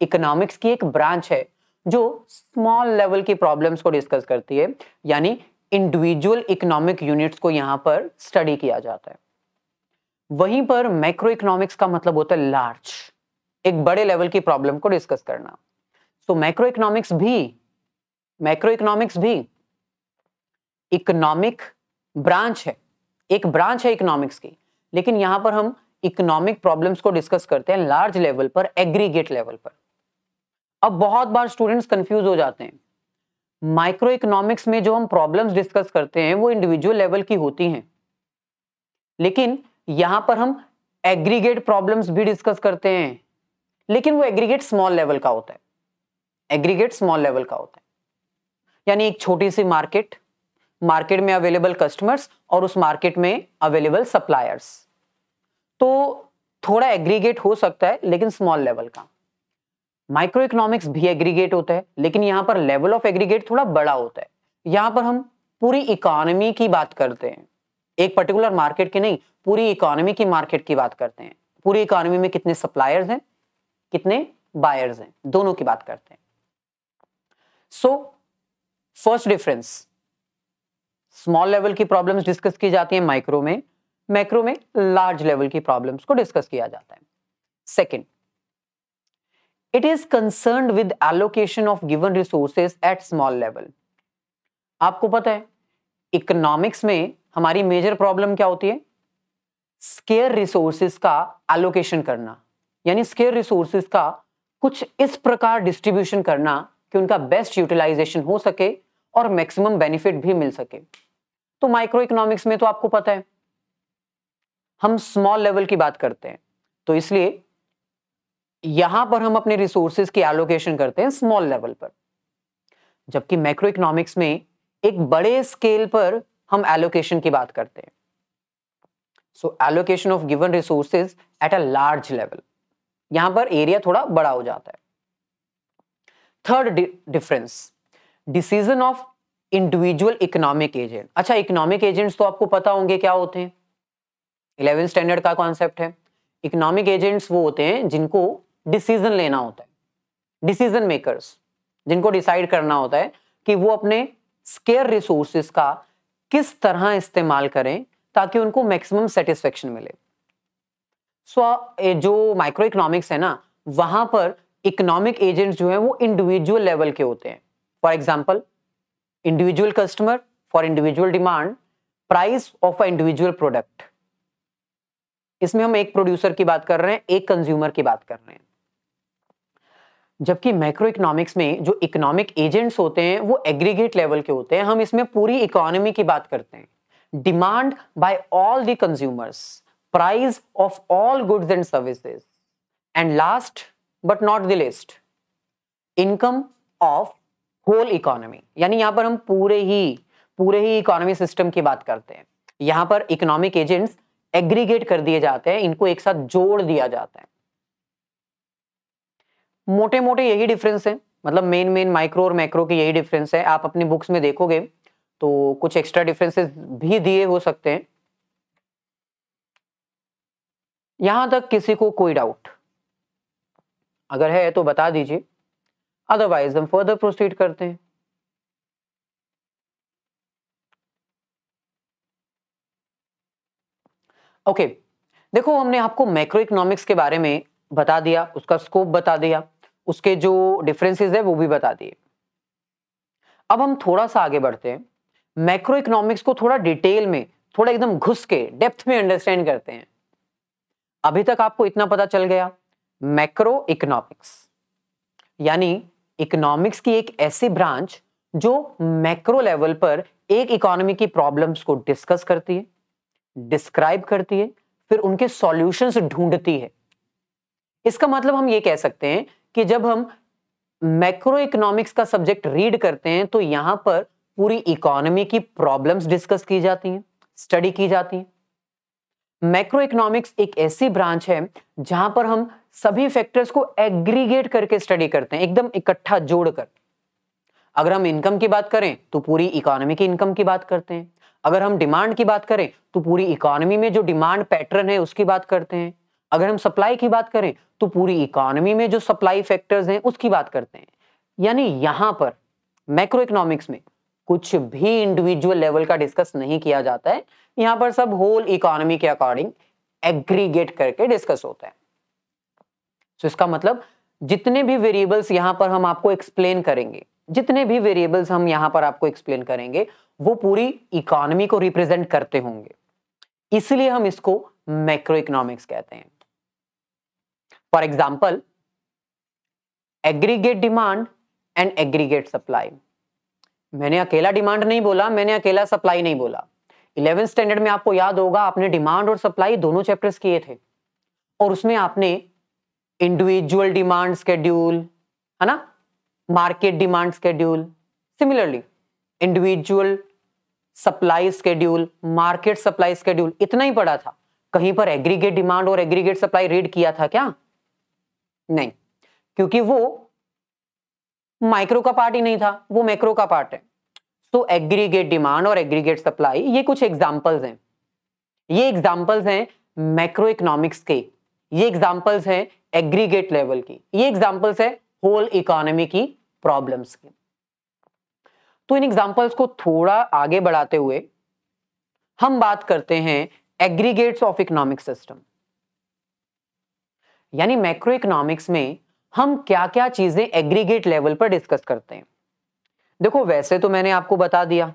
इकोनॉमिक्स की एक ब्रांच है जो स्मॉल लेवल की प्रॉब्लम्स को डिस्कस करती है, यानी इंडिविजुअल इकोनॉमिक यूनिट्स को यहां पर स्टडी किया जाता है। वहीं पर मैक्रो इकोनॉमिक्स का मतलब होता है लार्ज, एक बड़े लेवल की प्रॉब्लम को डिस्कस करना। तो मैक्रो इकोनॉमिक्स भी इकोनॉमिक ब्रांच है, एक ब्रांच है इकोनॉमिक्स की, लेकिन यहां पर हम इकोनॉमिक प्रॉब्लम्स को डिस्कस करते हैं लार्ज लेवल पर, एग्रीगेट लेवल पर। अब बहुत बार स्टूडेंट्स कंफ्यूज हो जाते हैं, माइक्रो इकोनॉमिक्स में जो हम प्रॉब्लम्स डिस्कस करते हैं वो इंडिविजुअल लेवल की होती हैं, लेकिन यहां पर हम एग्रीगेट प्रॉब्लम्स भी डिस्कस करते हैं, लेकिन वो एग्रीगेट स्मॉल लेवल का होता है, एग्रीगेट स्मॉल लेवल का होता है। यानी एक छोटी सी मार्केट में अवेलेबल कस्टमर्स और उस मार्केट में अवेलेबल सप्लायर्स, तो थोड़ा एग्रीगेट हो सकता है लेकिन स्मॉल लेवल का। माइक्रो इकोनॉमिक्स भी एग्रीगेट होता है, लेकिन यहां पर लेवल ऑफ एग्रीगेट थोड़ा बड़ा होता है। यहां पर हम पूरी इकोनॉमी की बात करते हैं, एक पर्टिकुलर मार्केट की नहीं, पूरी इकोनॉमी की मार्केट की बात करते हैं। पूरी इकोनॉमी में कितने सप्लायर्स हैं, कितने बायर्स हैं, दोनों की बात करते हैं। So first difference, small level की प्रॉब्लम्स डिस्कस की जाती है माइक्रो में, मैक्रो में लार्ज लेवल की प्रॉब्लम्स को डिस्कस किया जाता है। Second, it is concerned with allocation of given resources eight small level. आपको पता है इकोनॉमिक्स में हमारी मेजर प्रॉब्लम क्या होती है, स्केयर रिसोर्सेज का एलोकेशन करना, यानी स्केयर रिसोर्सेज का कुछ इस प्रकार डिस्ट्रीब्यूशन करना कि उनका बेस्ट यूटिलाइजेशन हो सके और मैक्सिमम बेनिफिट भी मिल सके। तो माइक्रो इकोनॉमिक्स में तो आपको पता है हम स्मॉल लेवल की बात करते हैं, तो इसलिए यहां पर हम अपने रिसोर्सेज की एलोकेशन करते हैं स्मॉल लेवल पर, जबकि मैक्रो इकोनॉमिक्स में एक बड़े स्केल पर हम एलोकेशन की बात करते हैं। So allocation of given resources at a large level, यहां पर एरिया थोड़ा बड़ा हो जाता है। Third difference, decision of individual economic agent. अच्छा, इकोनॉमिक एजेंट्स तो आपको पता होंगे क्या होते हैं, 11th स्टैंडर्ड का कॉन्सेप्ट है। इकोनॉमिक एजेंट्स वो होते हैं जिनको डिसीजन लेना होता है, डिसीजन मेकर्स, जिनको डिसाइड करना होता है कि वो अपने स्केयर रिसोर्सेज का किस तरह इस्तेमाल करें ताकि उनको मैक्सिमम सेटिस्फेक्शन मिले। जो माइक्रो इकोनॉमिक्स है ना, वहां पर इकोनॉमिक एजेंट्स जो है वो इंडिविजुअल लेवल के होते हैं। For example, individual customer for individual demand, price of a individual product. इसमें हम एक प्रोड्यूसर की बात कर रहे हैं, एक कंज्यूमर की बात कर रहे हैं। जबकि मैक्रो इकोनॉमिक्स में जो इकोनॉमिक एजेंट्स होते हैं वो एग्रीगेट लेवल के होते हैं। हम इसमें पूरी इकोनॉमी की बात करते हैं। Demand by all the consumers, price of all goods and services, and last but not the least, income of whole economy. यानी यहां पर हम पूरे ही इकोनॉमी सिस्टम की बात करते हैं। यहां पर इकोनॉमिक एजेंट्स एग्रीगेट कर दिए जाते हैं, इनको एक साथ जोड़ दिया जाता है। मोटे मोटे यही डिफरेंस है, मतलब मेन माइक्रो और मैक्रो की यही डिफरेंस है। आप अपनी बुक्स में देखोगे तो कुछ एक्स्ट्रा डिफरेंसेस भी दिए हो सकते हैं। यहां तक किसी को कोई डाउट अगर है तो बता दीजिए, अदरवाइज हम फर्दर प्रोसीड करते हैं। ओके देखो, हमने आपको मैक्रो इकोनॉमिक्स के बारे में बता दिया, उसका स्कोप बता दिया, उसके जो डिफरेंसेस है वो भी बता दिए। अब हम थोड़ा सा आगे बढ़ते हैं, मैक्रो इकोनॉमिक्स को थोड़ा डिटेल में, थोड़ा एकदम घुस के डेप्थ में अंडरस्टैंड करते हैं। अभी तक आपको इतना पता चल गया, मैक्रो इकोनॉमिक्स यानी इकोनॉमिक्स की एक ऐसी ब्रांच जो मैक्रो लेवल पर एक इकोनॉमी की प्रॉब्लम्स को डिस्कस करती है, डिस्क्राइब करती है, फिर उनके सॉल्यूशंस ढूंढती है। इसका मतलब हम ये कह सकते हैं कि जब हम मैक्रो इकोनॉमिक्स का सब्जेक्ट रीड करते हैं तो यहां पर पूरी इकोनॉमी की प्रॉब्लम्स डिस्कस की जाती हैं, स्टडी की जाती हैं। मैक्रो इकोनॉमिक्स एक ऐसी ब्रांच है जहां पर हम सभी फैक्टर्स को एग्रीगेट करके स्टडी करते हैं, एकदम इकट्ठा जोड़कर। अगर हम इनकम की बात करें तो पूरी इकोनॉमी की इनकम की बात करते हैं। अगर हम डिमांड की बात करें तो पूरी इकोनॉमी में जो डिमांड पैटर्न है उसकी बात करते हैं। अगर हम सप्लाई की बात करें तो पूरी इकोनॉमी में जो सप्लाई फैक्टर्स हैं उसकी बात करते हैं। यानी यहां पर मैक्रो इकोनॉमिक्स में कुछ भी इंडिविजुअल लेवल का डिस्कस नहीं किया जाता है, यहां पर सब होल इकोनॉमी के अकॉर्डिंग एग्रीगेट करके डिस्कस होता है। तो इसका मतलब जितने भी वेरिएबल्स यहां पर हम आपको एक्सप्लेन करेंगे, जितने भी वेरिएबल्स हम यहां पर आपको एक्सप्लेन करेंगे वो पूरी इकोनॉमी को रिप्रेजेंट करते होंगे, इसलिए हम इसको मैक्रो इकोनॉमिक्स कहते हैं। For example, aggregate demand and aggregate supply. मैंने अकेला डिमांड नहीं बोला, मैंने अकेला सप्लाई नहीं बोला। 11th स्टैंडर्ड में आपको याद होगा, आपने डिमांड और सप्लाई दोनों चैप्टर्स किए थे और उसमें आपने इंडिविजुअल डिमांड स्केड्यूल, है ना, market demand schedule, similarly individual supply schedule, market supply schedule, इतना ही पढ़ा था। कहीं पर एग्रीगेट डिमांड और एग्रीगेट सप्लाई रीड किया था क्या? नहीं, क्योंकि वो माइक्रो का पार्ट ही नहीं था, वो मैक्रो का पार्ट है। तो एग्रीगेट डिमांड और एग्रीगेट सप्लाई ये कुछ एग्जांपल्स हैं, ये एग्जांपल्स हैं मैक्रो इकोनॉमिक्स के, ये एग्जांपल्स हैं एग्रीगेट लेवल की, ये एग्जांपल्स है होल इकोनॉमी की प्रॉब्लम्स की। तो इन एग्जांपल्स को थोड़ा आगे बढ़ाते हुए हम बात करते हैं एग्रीगेट्स ऑफ इकोनॉमिक सिस्टम। यानी मैक्रो इकोनॉमिक्स में हम क्या क्या चीजें एग्रीगेट लेवल पर डिस्कस करते हैं। देखो, वैसे तो मैंने आपको बता दिया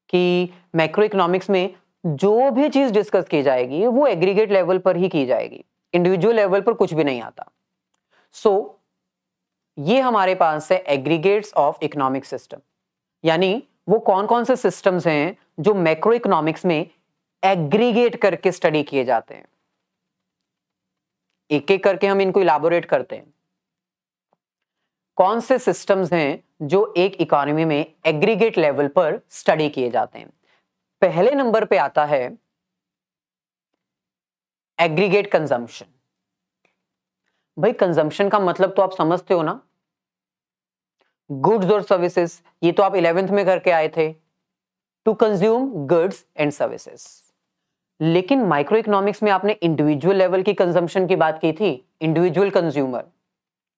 कि मैक्रो इकोनॉमिक्स में जो भी चीज डिस्कस की जाएगी वो एग्रीगेट लेवल पर ही की जाएगी, इंडिविजुअल लेवल पर कुछ भी नहीं आता। सो ये हमारे पास है एग्रीगेट्स ऑफ इकोनॉमिक सिस्टम, यानी वो कौन कौन से सिस्टम्स हैं जो मैक्रो इकोनॉमिक्स में एग्रीगेट करके स्टडी किए जाते हैं। एक एक करके हम इनको इलाबोरेट करते हैं। कौन से सिस्टम्स हैं जो एक इकोनॉमी में एग्रीगेट लेवल पर स्टडी किए जाते हैं। पहले नंबर पे आता है एग्रीगेट कंजम्पशन। भाई, कंजम्पशन का मतलब तो आप समझते हो ना, गुड्स और सर्विसेज, ये तो आप 11th में करके आए थे, to consume goods and services. लेकिन माइक्रो इकोनॉमिक्स में आपने इंडिविजुअल लेवल की कंजम्पशन की बात की थी, individual consumer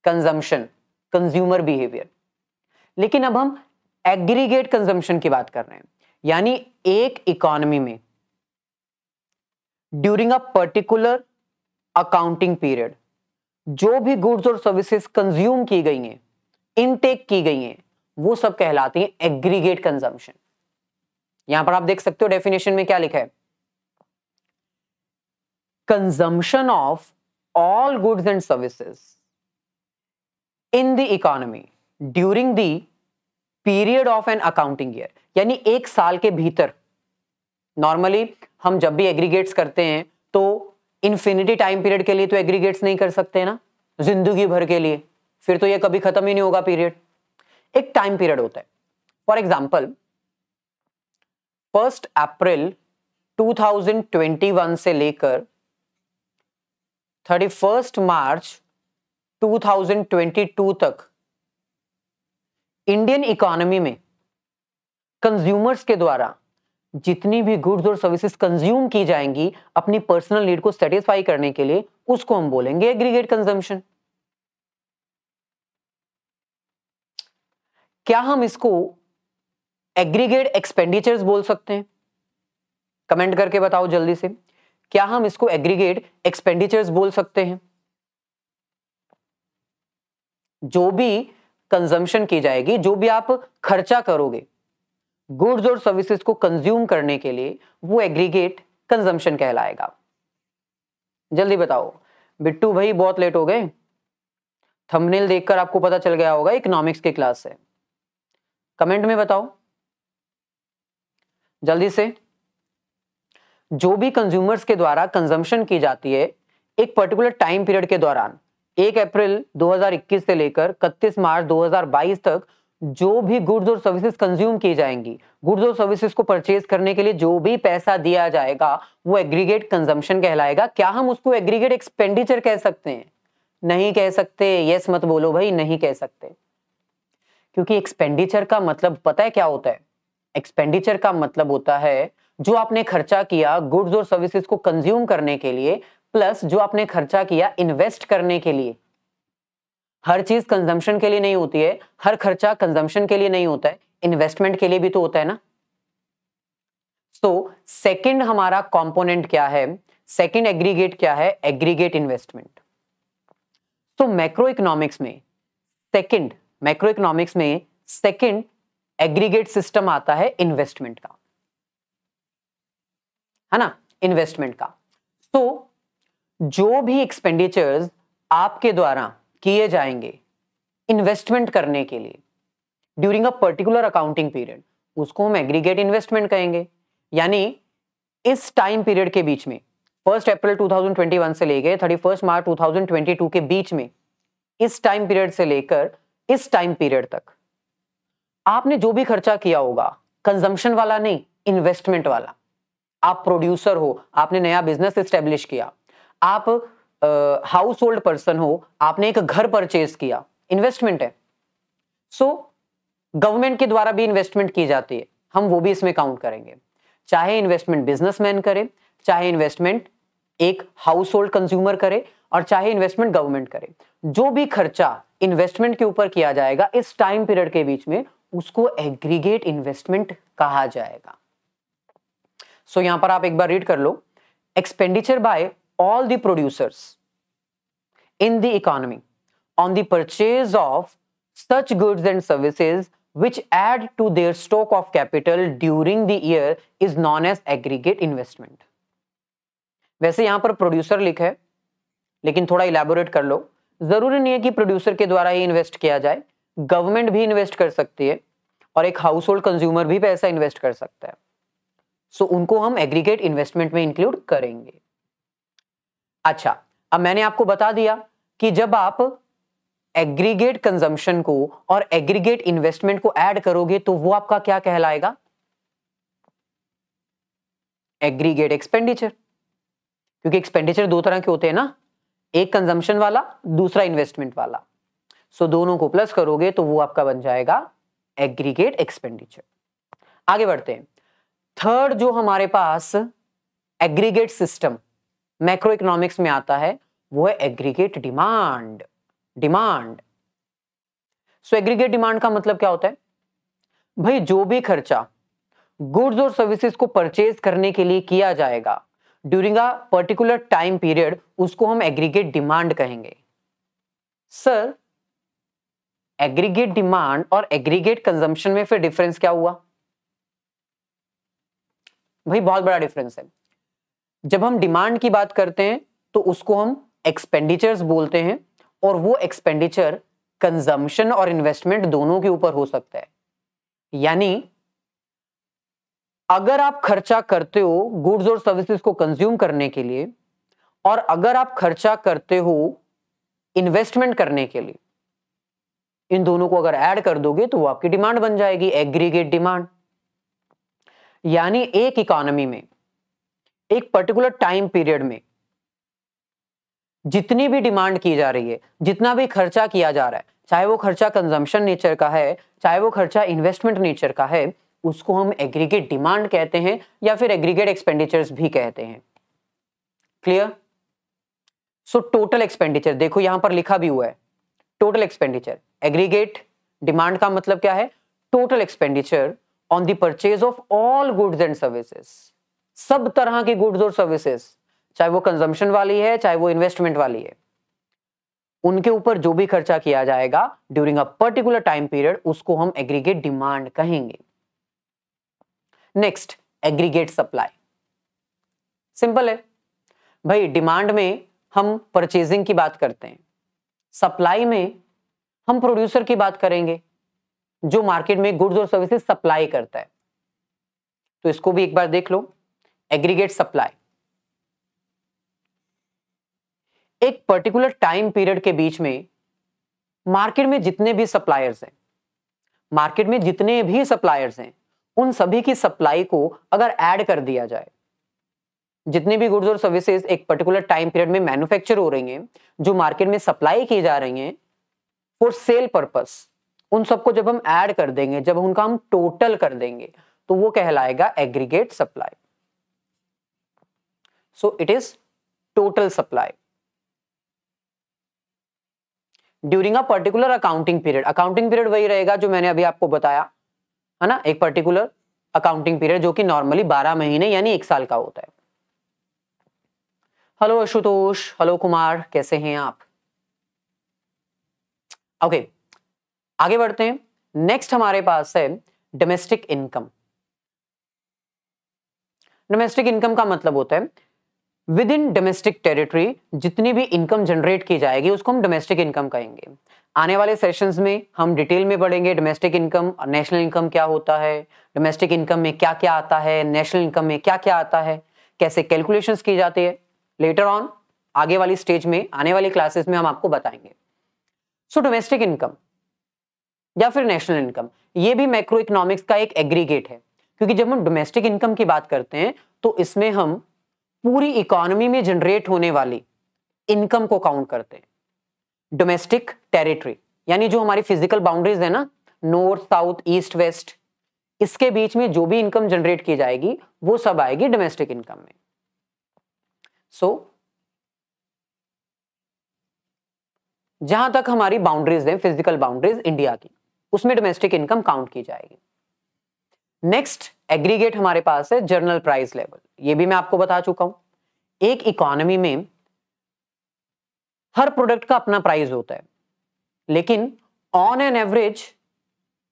consumption, consumer behaviour. लेकिन अब हम एग्रीगेट कंजम्पशन की बात कर रहे हैं, यानी एक इकोनॉमी में during a particular accounting period जो भी गुड्स और सर्विसेज कंज्यूम की गई हैं, इनटेक की गई हैं, वो सब कहलाती हैं एग्रीगेट कंजम्पशन। यहां पर आप देख सकते हो डेफिनेशन में क्या लिखा है, consumption of all goods and services in the economy during the period of an accounting year, यानी एक साल के भीतर। नॉर्मली हम जब भी एग्रीगेट्स करते हैं तो इन्फिनिटी टाइम पीरियड के लिए तो एग्रीगेट्स नहीं कर सकते ना, जिंदगी भर के लिए, फिर तो ये कभी खत्म ही नहीं होगा पीरियड। एक टाइम पीरियड होता है। फॉर एग्जाम्पल 1 अप्रैल 2021 से लेकर 31 मार्च 2022 तक इंडियन इकोनॉमी में कंज्यूमर्स के द्वारा जितनी भी गुड्स और सर्विसेज कंज्यूम की जाएंगी अपनी पर्सनल नीड को सेटिस्फाई करने के लिए, उसको हम बोलेंगे एग्रीगेट कंजम्पशन। क्या हम इसको एग्रीगेट एक्सपेंडिचर्स बोल सकते हैं? कमेंट करके बताओ जल्दी से, क्या हम इसको एग्रीगेट एक्सपेंडिचर्स बोल सकते हैं? जो भी कंजम्पशन की जाएगी, जो भी आप खर्चा करोगे गुड्स और सर्विसेज को कंज्यूम करने के लिए, वो एग्रीगेट कंजम्पशन कहलाएगा। जल्दी बताओ। बिट्टू भाई बहुत लेट हो गए, थंबनेल देखकर आपको पता चल गया होगा इकोनॉमिक्स की क्लास से। कमेंट में बताओ जल्दी से। जो भी कंज्यूमर्स के द्वारा कंजम्पशन की जाती है एक पर्टिकुलर टाइम पीरियड के दौरान, 1 अप्रैल 2021 से लेकर 31 मार्च 2022 तक जो भी गुड्स और सर्विसेज कंज्यूम की जाएंगी, गुड्स और सर्विसेज को परचेज करने के लिए जो भी पैसा दिया जाएगा वो एग्रीगेट कंजम्पशन कहलाएगा। क्या हम उसको एग्रीगेट एक्सपेंडिचर कह सकते हैं? नहीं कह सकते। यस मत बोलो भाई, नहीं कह सकते, क्योंकि एक्सपेंडिचर का मतलब पता है क्या होता है? एक्सपेंडिचर का मतलब होता है जो आपने खर्चा किया गुड्स और सर्विसेज को कंज्यूम करने के लिए, प्लस जो आपने खर्चा किया इन्वेस्ट करने के लिए। हर चीज कंजम्पशन के लिए नहीं होती है, हर खर्चा कंजम्पशन के लिए नहीं होता है, इन्वेस्टमेंट के लिए भी तो होता है ना। तो सेकंड हमारा कंपोनेंट क्या है? सेकंड एग्रीगेट क्या है? Aggregate investment. तो मैक्रो इकोनॉमिक्स में सेकंड एग्रीगेट सिस्टम आता है इन्वेस्टमेंट का, है ना, इन्वेस्टमेंट का। तो जो भी एक्सपेंडिचर्स आपके द्वारा किए जाएंगे इन्वेस्टमेंट करने के लिए during a particular accounting period, उसको हम एग्रीगेट इन्वेस्टमेंट कहेंगे। यानी इस टाइम पीरियड के बीच में 1 अप्रैल 2021 से लेकर 31 मार्च 2022 के बीच में, इस टाइम पीरियड से लेकर इस टाइम पीरियड तक आपने जो भी खर्चा किया होगा, कंजम्पशन वाला नहीं, इन्वेस्टमेंट वाला। आप प्रोड्यूसर हो, आपने नया बिजनेस एस्टेब्लिश किया, आप हाउस होल्ड पर्सन हो, आपने एक घर परचेज किया, इन्वेस्टमेंट है। सो गवर्नमेंट के द्वारा भी इन्वेस्टमेंट की जाती है, हम वो भी इसमें काउंट करेंगे। चाहे इन्वेस्टमेंट बिजनेसमैन करे, चाहे इन्वेस्टमेंट एक हाउस होल्ड कंज्यूमर करे, और चाहे इन्वेस्टमेंट गवर्नमेंट करे, जो भी खर्चा इन्वेस्टमेंट के ऊपर किया जाएगा इस टाइम पीरियड के बीच में, उसको एग्रीगेट इन्वेस्टमेंट कहा जाएगा। सो यहां पर आप एक बार रीड कर लो, expenditure by all the producers in the economy on the purchase of such goods and services which add to their stock of capital during the year is known as aggregate investment। वैसे यहां पर producer लिखा है, लेकिन थोड़ा elaborate कर लो। जरूरी नहीं है कि प्रोड्यूसर के द्वारा ही इन्वेस्ट किया जाए, गवर्नमेंट भी इन्वेस्ट कर सकती है और एक हाउस होल्ड कंज्यूमर भी पैसा इन्वेस्ट कर सकता है। सो उनको हम एग्रीगेट इन्वेस्टमेंट में इंक्लूड करेंगे। अच्छा, अब मैंने आपको बता दिया कि जब आप एग्रीगेट कंजम्पशन को और एग्रीगेट इन्वेस्टमेंट को ऐड करोगे तो वो आपका क्या कहलाएगा? Aggregate expenditure. क्योंकि एक्सपेंडिचर दो तरह के होते हैं ना, एक कंजम्पशन वाला, दूसरा इन्वेस्टमेंट वाला। सो दोनों को प्लस करोगे तो वो आपका बन जाएगा एग्रीगेट एक्सपेंडिचर। आगे बढ़ते हैं। थर्ड जो हमारे पास एग्रीगेट सिस्टम मैक्रो इकोनॉमिक्स में आता है वो है एग्रीगेट डिमांड। सो एग्रीगेट डिमांड का मतलब क्या होता है? भाई जो भी खर्चा गुड्स और सर्विसेज को परचेज करने के लिए किया जाएगा during a particular time period, उसको हम एग्रीगेट डिमांड कहेंगे। सर, एग्रीगेट डिमांड और एग्रीगेट कंजम्पशन में फिर डिफरेंस क्या हुआ? भाई बहुत बड़ा डिफरेंस है। जब हम डिमांड की बात करते हैं तो उसको हम एक्सपेंडिचर्स बोलते हैं, और वो एक्सपेंडिचर कंजम्पशन और इन्वेस्टमेंट दोनों के ऊपर हो सकता है। यानी अगर आप खर्चा करते हो गुड्स और सर्विसेज को कंज्यूम करने के लिए, और अगर आप खर्चा करते हो इन्वेस्टमेंट करने के लिए, इन दोनों को अगर ऐड कर दोगे तो वो आपकी डिमांड बन जाएगी, एग्रीगेट डिमांड। यानी एक इकोनॉमी में एक पर्टिकुलर टाइम पीरियड में जितनी भी डिमांड की जा रही है, जितना भी खर्चा किया जा रहा है, चाहे वो खर्चा कंजम्पशन नेचर का है, चाहे वो खर्चा इन्वेस्टमेंट नेचर का है, उसको हम एग्रीगेट डिमांड कहते हैं या फिर एग्रीगेट एक्सपेंडिचर्स भी कहते हैं। क्लियर? सो टोटल एक्सपेंडिचर देखो यहां पर लिखा भी हुआ है, टोटल एक्सपेंडिचर। एग्रीगेट डिमांड का मतलब क्या है? Total expenditure on the purchase of all goods and services, सब तरह की गुड्स और सर्विसेज, चाहे वो कंजम्पशन वाली है चाहे वो इन्वेस्टमेंट वाली है, उनके ऊपर जो भी खर्चा किया जाएगा during a particular time period, उसको हम एग्रीगेट डिमांड कहेंगे। Next, aggregate supply. सिंपल है भाई, डिमांड में हम परचेजिंग की बात करते हैं, सप्लाई में हम प्रोड्यूसर की बात करेंगे जो मार्केट में गुड्स और सर्विसेज सप्लाई करता है। तो इसको भी एक बार देख लो, एग्रीगेट सप्लाई। एक पर्टिकुलर टाइम पीरियड के बीच में मार्केट में जितने भी सप्लायर्स हैं, मार्केट में जितने भी सप्लायर्स हैं, उन सभी की सप्लाई को अगर ऐड कर दिया जाए, जितने भी गुड्स और सर्विसेज एक पर्टिकुलर टाइम पीरियड में मैन्युफैक्चर हो रही हैं, जो मार्केट में सप्लाई की जा रही हैं फॉर सेल पर्पस, उन सबको जब हम ऐड कर देंगे, जब उनका हम टोटल कर देंगे, तो वो कहलाएगा aggregate supply. So it is total supply during a particular accounting period. Accounting period वही रहेगा जो मैंने अभी आपको बताया है ना, एक पर्टिकुलर अकाउंटिंग पीरियड जो कि नॉर्मली 12 महीने यानी 1 साल का होता है। हेलो आशुतोष, हेलो कुमार, कैसे हैं आप? ओके, आगे बढ़ते हैं। नेक्स्ट हमारे पास है डोमेस्टिक इनकम। डोमेस्टिक इनकम का मतलब होता है विद इन डोमेस्टिक टेरिटरी जितनी भी इनकम जनरेट की जाएगी उसको हम डोमेस्टिक इनकम कहेंगे। आने वाले सेशंस में हम डिटेल में पढ़ेंगे डोमेस्टिक इनकम और नेशनल इनकम क्या होता है, डोमेस्टिक इनकम में क्या क्या आता है, नेशनल इनकम में क्या क्या आता है, कैसे कैलकुलेशंस की जाती है। लेटर ऑन आगे वाली स्टेज में, आने वाली क्लासेस में हम आपको बताएंगे। सो डोमेस्टिक इनकम या फिर नेशनल इनकम, ये भी मैक्रो इकोनॉमिक्स का एक एग्रीगेट है, क्योंकि जब हम डोमेस्टिक इनकम की बात करते हैं तो इसमें हम पूरी इकोनॉमी में जनरेट होने वाली इनकम को काउंट करते हैं। डोमेस्टिक टेरिटरी यानी जो हमारी फिजिकल बाउंड्रीज है ना, नॉर्थ साउथ ईस्ट वेस्ट, इसके बीच में जो भी इनकम जनरेट की जाएगी वो सब आएगी डोमेस्टिक इनकम में। सो जहां तक हमारी बाउंड्रीज हैं, फिजिकल बाउंड्रीज इंडिया की, उसमें डोमेस्टिक इनकम काउंट की जाएगी। नेक्स्ट एग्रीगेट हमारे पास है जर्नल प्राइस लेवल। ये भी मैं आपको बता चुका हूं, एक इकोनॉमी में हर प्रोडक्ट का अपना प्राइस होता है, लेकिन ऑन एन एवरेज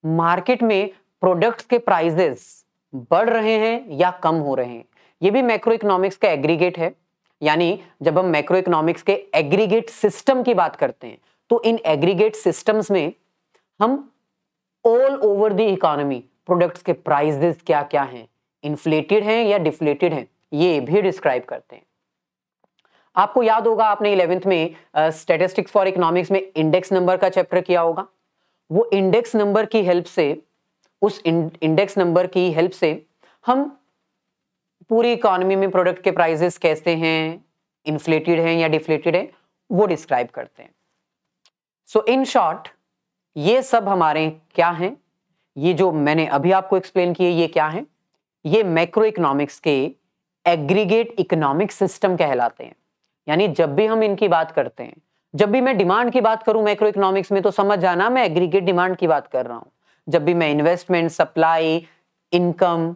मार्केट में प्रोडक्ट्स के प्राइसेस बढ़ रहे हैं या कम हो रहे हैं। ये भी मैक्रो इकोनॉमिक्स का एग्रीगेट है। यानी जब हम मैक्रो इकोनॉमिक्स के एग्रीगेट सिस्टम की बात करते हैं तो इन एग्रीगेट सिस्टम्स में हम all over the economy products के प्राइसेस क्या क्या हैं, इन्फ्लेटेड हैं या डिफ्लेटेड हैं, ये भी डिस्क्राइब करते हैं। आपको याद होगा आपने 11th में स्टैटिस्टिक्स फॉर इकोनॉमिक्स में इंडेक्स नंबर का चैप्टर किया होगा। वो इंडेक्स नंबर की हेल्प से, उस इंडेक्स नंबर की हेल्प से हम पूरी इकोनॉमी में प्रोडक्ट के प्राइसेस कैसे हैं, इन्फ्लेटेड हैं या डिफ्लेटेड हैं, वो डिस्क्राइब करते हैं। सो इन शॉर्ट ये सब हमारे क्या हैं, ये जो मैंने अभी आपको एक्सप्लेन किए ये क्या हैं, ये मैक्रो इकोनॉमिक्स के एग्रीगेट इकोनॉमिक सिस्टम कहलाते हैं। यानी जब भी हम इनकी बात करते हैं, जब भी मैं डिमांड की बात करूं मैक्रो इकोनॉमिक्स में तो समझ जाना मैं एग्रीगेट डिमांड की बात कर रहा हूं। जब भी मैं इन्वेस्टमेंट, सप्लाई, इनकम,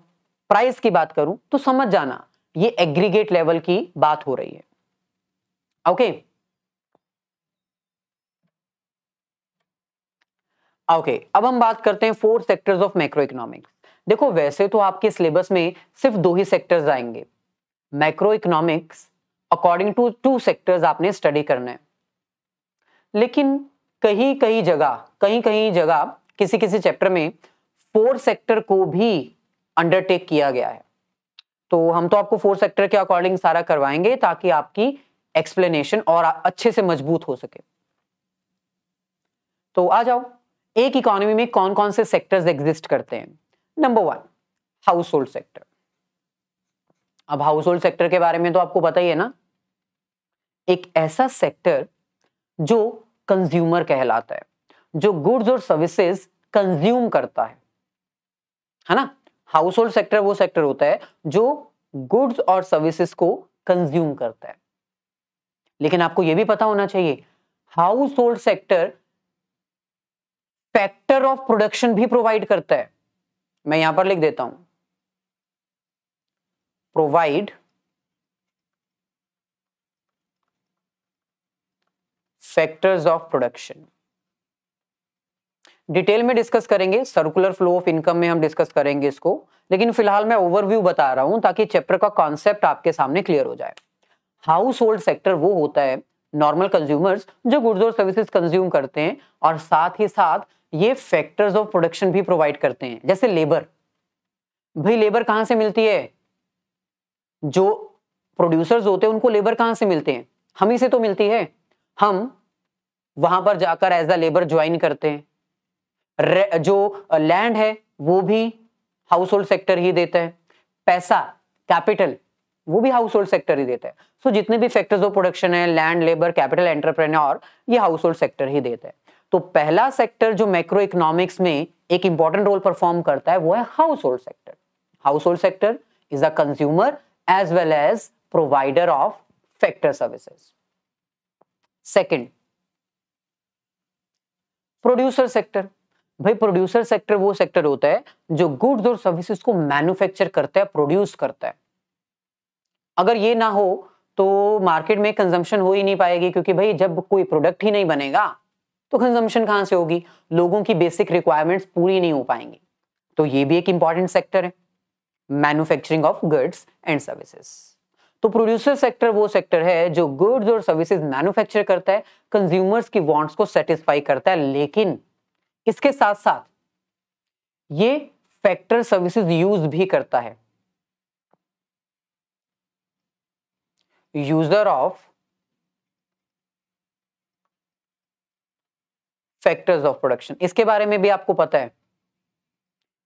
प्राइस की बात करूं तो समझ जाना ये एग्रीगेट लेवल की बात हो रही है। ओके ओके, अब हम बात करते हैं 4 सेक्टर्स ऑफ मैक्रो इकोनॉमिक्स। देखो वैसे तो आपके सिलेबस में सिर्फ 2 ही सेक्टर्स आएंगे। Macro economics according to 2 sectors आपने स्टडी करना है, लेकिन कहीं कहीं जगह किसी किसी चैप्टर में 4 सेक्टर को भी अंडरटेक किया गया है। तो हम तो आपको 4 सेक्टर के अकॉर्डिंग सारा करवाएंगे ताकि आपकी एक्सप्लेनेशन और अच्छे से मजबूत हो सके। तो आ जाओ, एक इकोनॉमी में कौन कौन से सेक्टर्स एग्जिस्ट करते हैं। Number 1, house hold sector. अब हाउस होल्ड सेक्टर के बारे में तो आपको पता ही है ना, एक ऐसा सेक्टर जो कंज्यूमर कहलाता है, जो गुड्स और सर्विसेज कंज्यूम करता है ना। हाउस होल्ड सेक्टर वो सेक्टर होता है जो गुड्स और सर्विसेज को कंज्यूम करता है। लेकिन आपको यह भी पता होना चाहिए, house hold sector factor of production भी प्रोवाइड करता है। मैं यहां पर लिख देता हूं, provide factors of production. Detail में डिस्कस करेंगे, सर्कुलर फ्लो ऑफ इनकम में हम डिस्कस करेंगे इसको, लेकिन फिलहाल मैं ओवरव्यू बता रहा हूं ताकि चैप्टर का कॉन्सेप्ट आपके सामने क्लियर हो जाए। हाउस होल्ड सेक्टर वो होता है नॉर्मल कंज्यूमर्स जो गुड्स और सर्विसेज कंज्यूम करते हैं और साथ ही साथ ये फैक्टर्स ऑफ प्रोडक्शन भी प्रोवाइड करते हैं। जैसे लेबर, भाई लेबर कहां से मिलती है? जो प्रोड्यूसर्स होते हैं उनको लेबर कहां से मिलते हैं? हम ही से तो मिलती है। हम वहां पर जाकर एज अ लेबर ज्वाइन करते हैं। जो लैंड है वो भी हाउस होल्ड सेक्टर ही देता है। पैसा, कैपिटल, वो भी हाउस होल्ड सेक्टर ही देता है। सो जितने भी फैक्टर्स ऑफ प्रोडक्शन है, लैंड, लेबर, कैपिटल, एंटरप्रेन्योर, ये हाउस होल्ड सेक्टर ही देता है। तो पहला सेक्टर जो मैक्रो इकोनॉमिक्स में एक इंपॉर्टेंट रोल परफॉर्म करता है वो है household sector. Household sector is a consumer as well as provider of factor services. Second, producer sector. भाई प्रोड्यूसर सेक्टर वो सेक्टर होता है जो गुड्स और सर्विसेज को मैन्युफैक्चर करता है, प्रोड्यूस करता है। अगर ये ना हो तो मार्केट में कंजम्पशन हो ही नहीं पाएगी, क्योंकि भाई जब कोई प्रोडक्ट ही नहीं बनेगा तो कंजम्पशन कहां से होगी? लोगों की बेसिक रिक्वायरमेंट्स पूरी नहीं हो पाएंगी। तो ये भी एक इंपॉर्टेंट सेक्टर है, manufacturing of goods and services. तो प्रोड्यूसर सेक्टर वो सेक्टर है जो गुड्स और सर्विसेज मैन्युफैक्चर करता है, कंज्यूमर्स की वांट्स को सेटिस्फाई करता है, लेकिन इसके साथ साथ ये फैक्टर सर्विसेज यूज भी करता है। User of factors of production, इसके बारे में भी आपको पता है।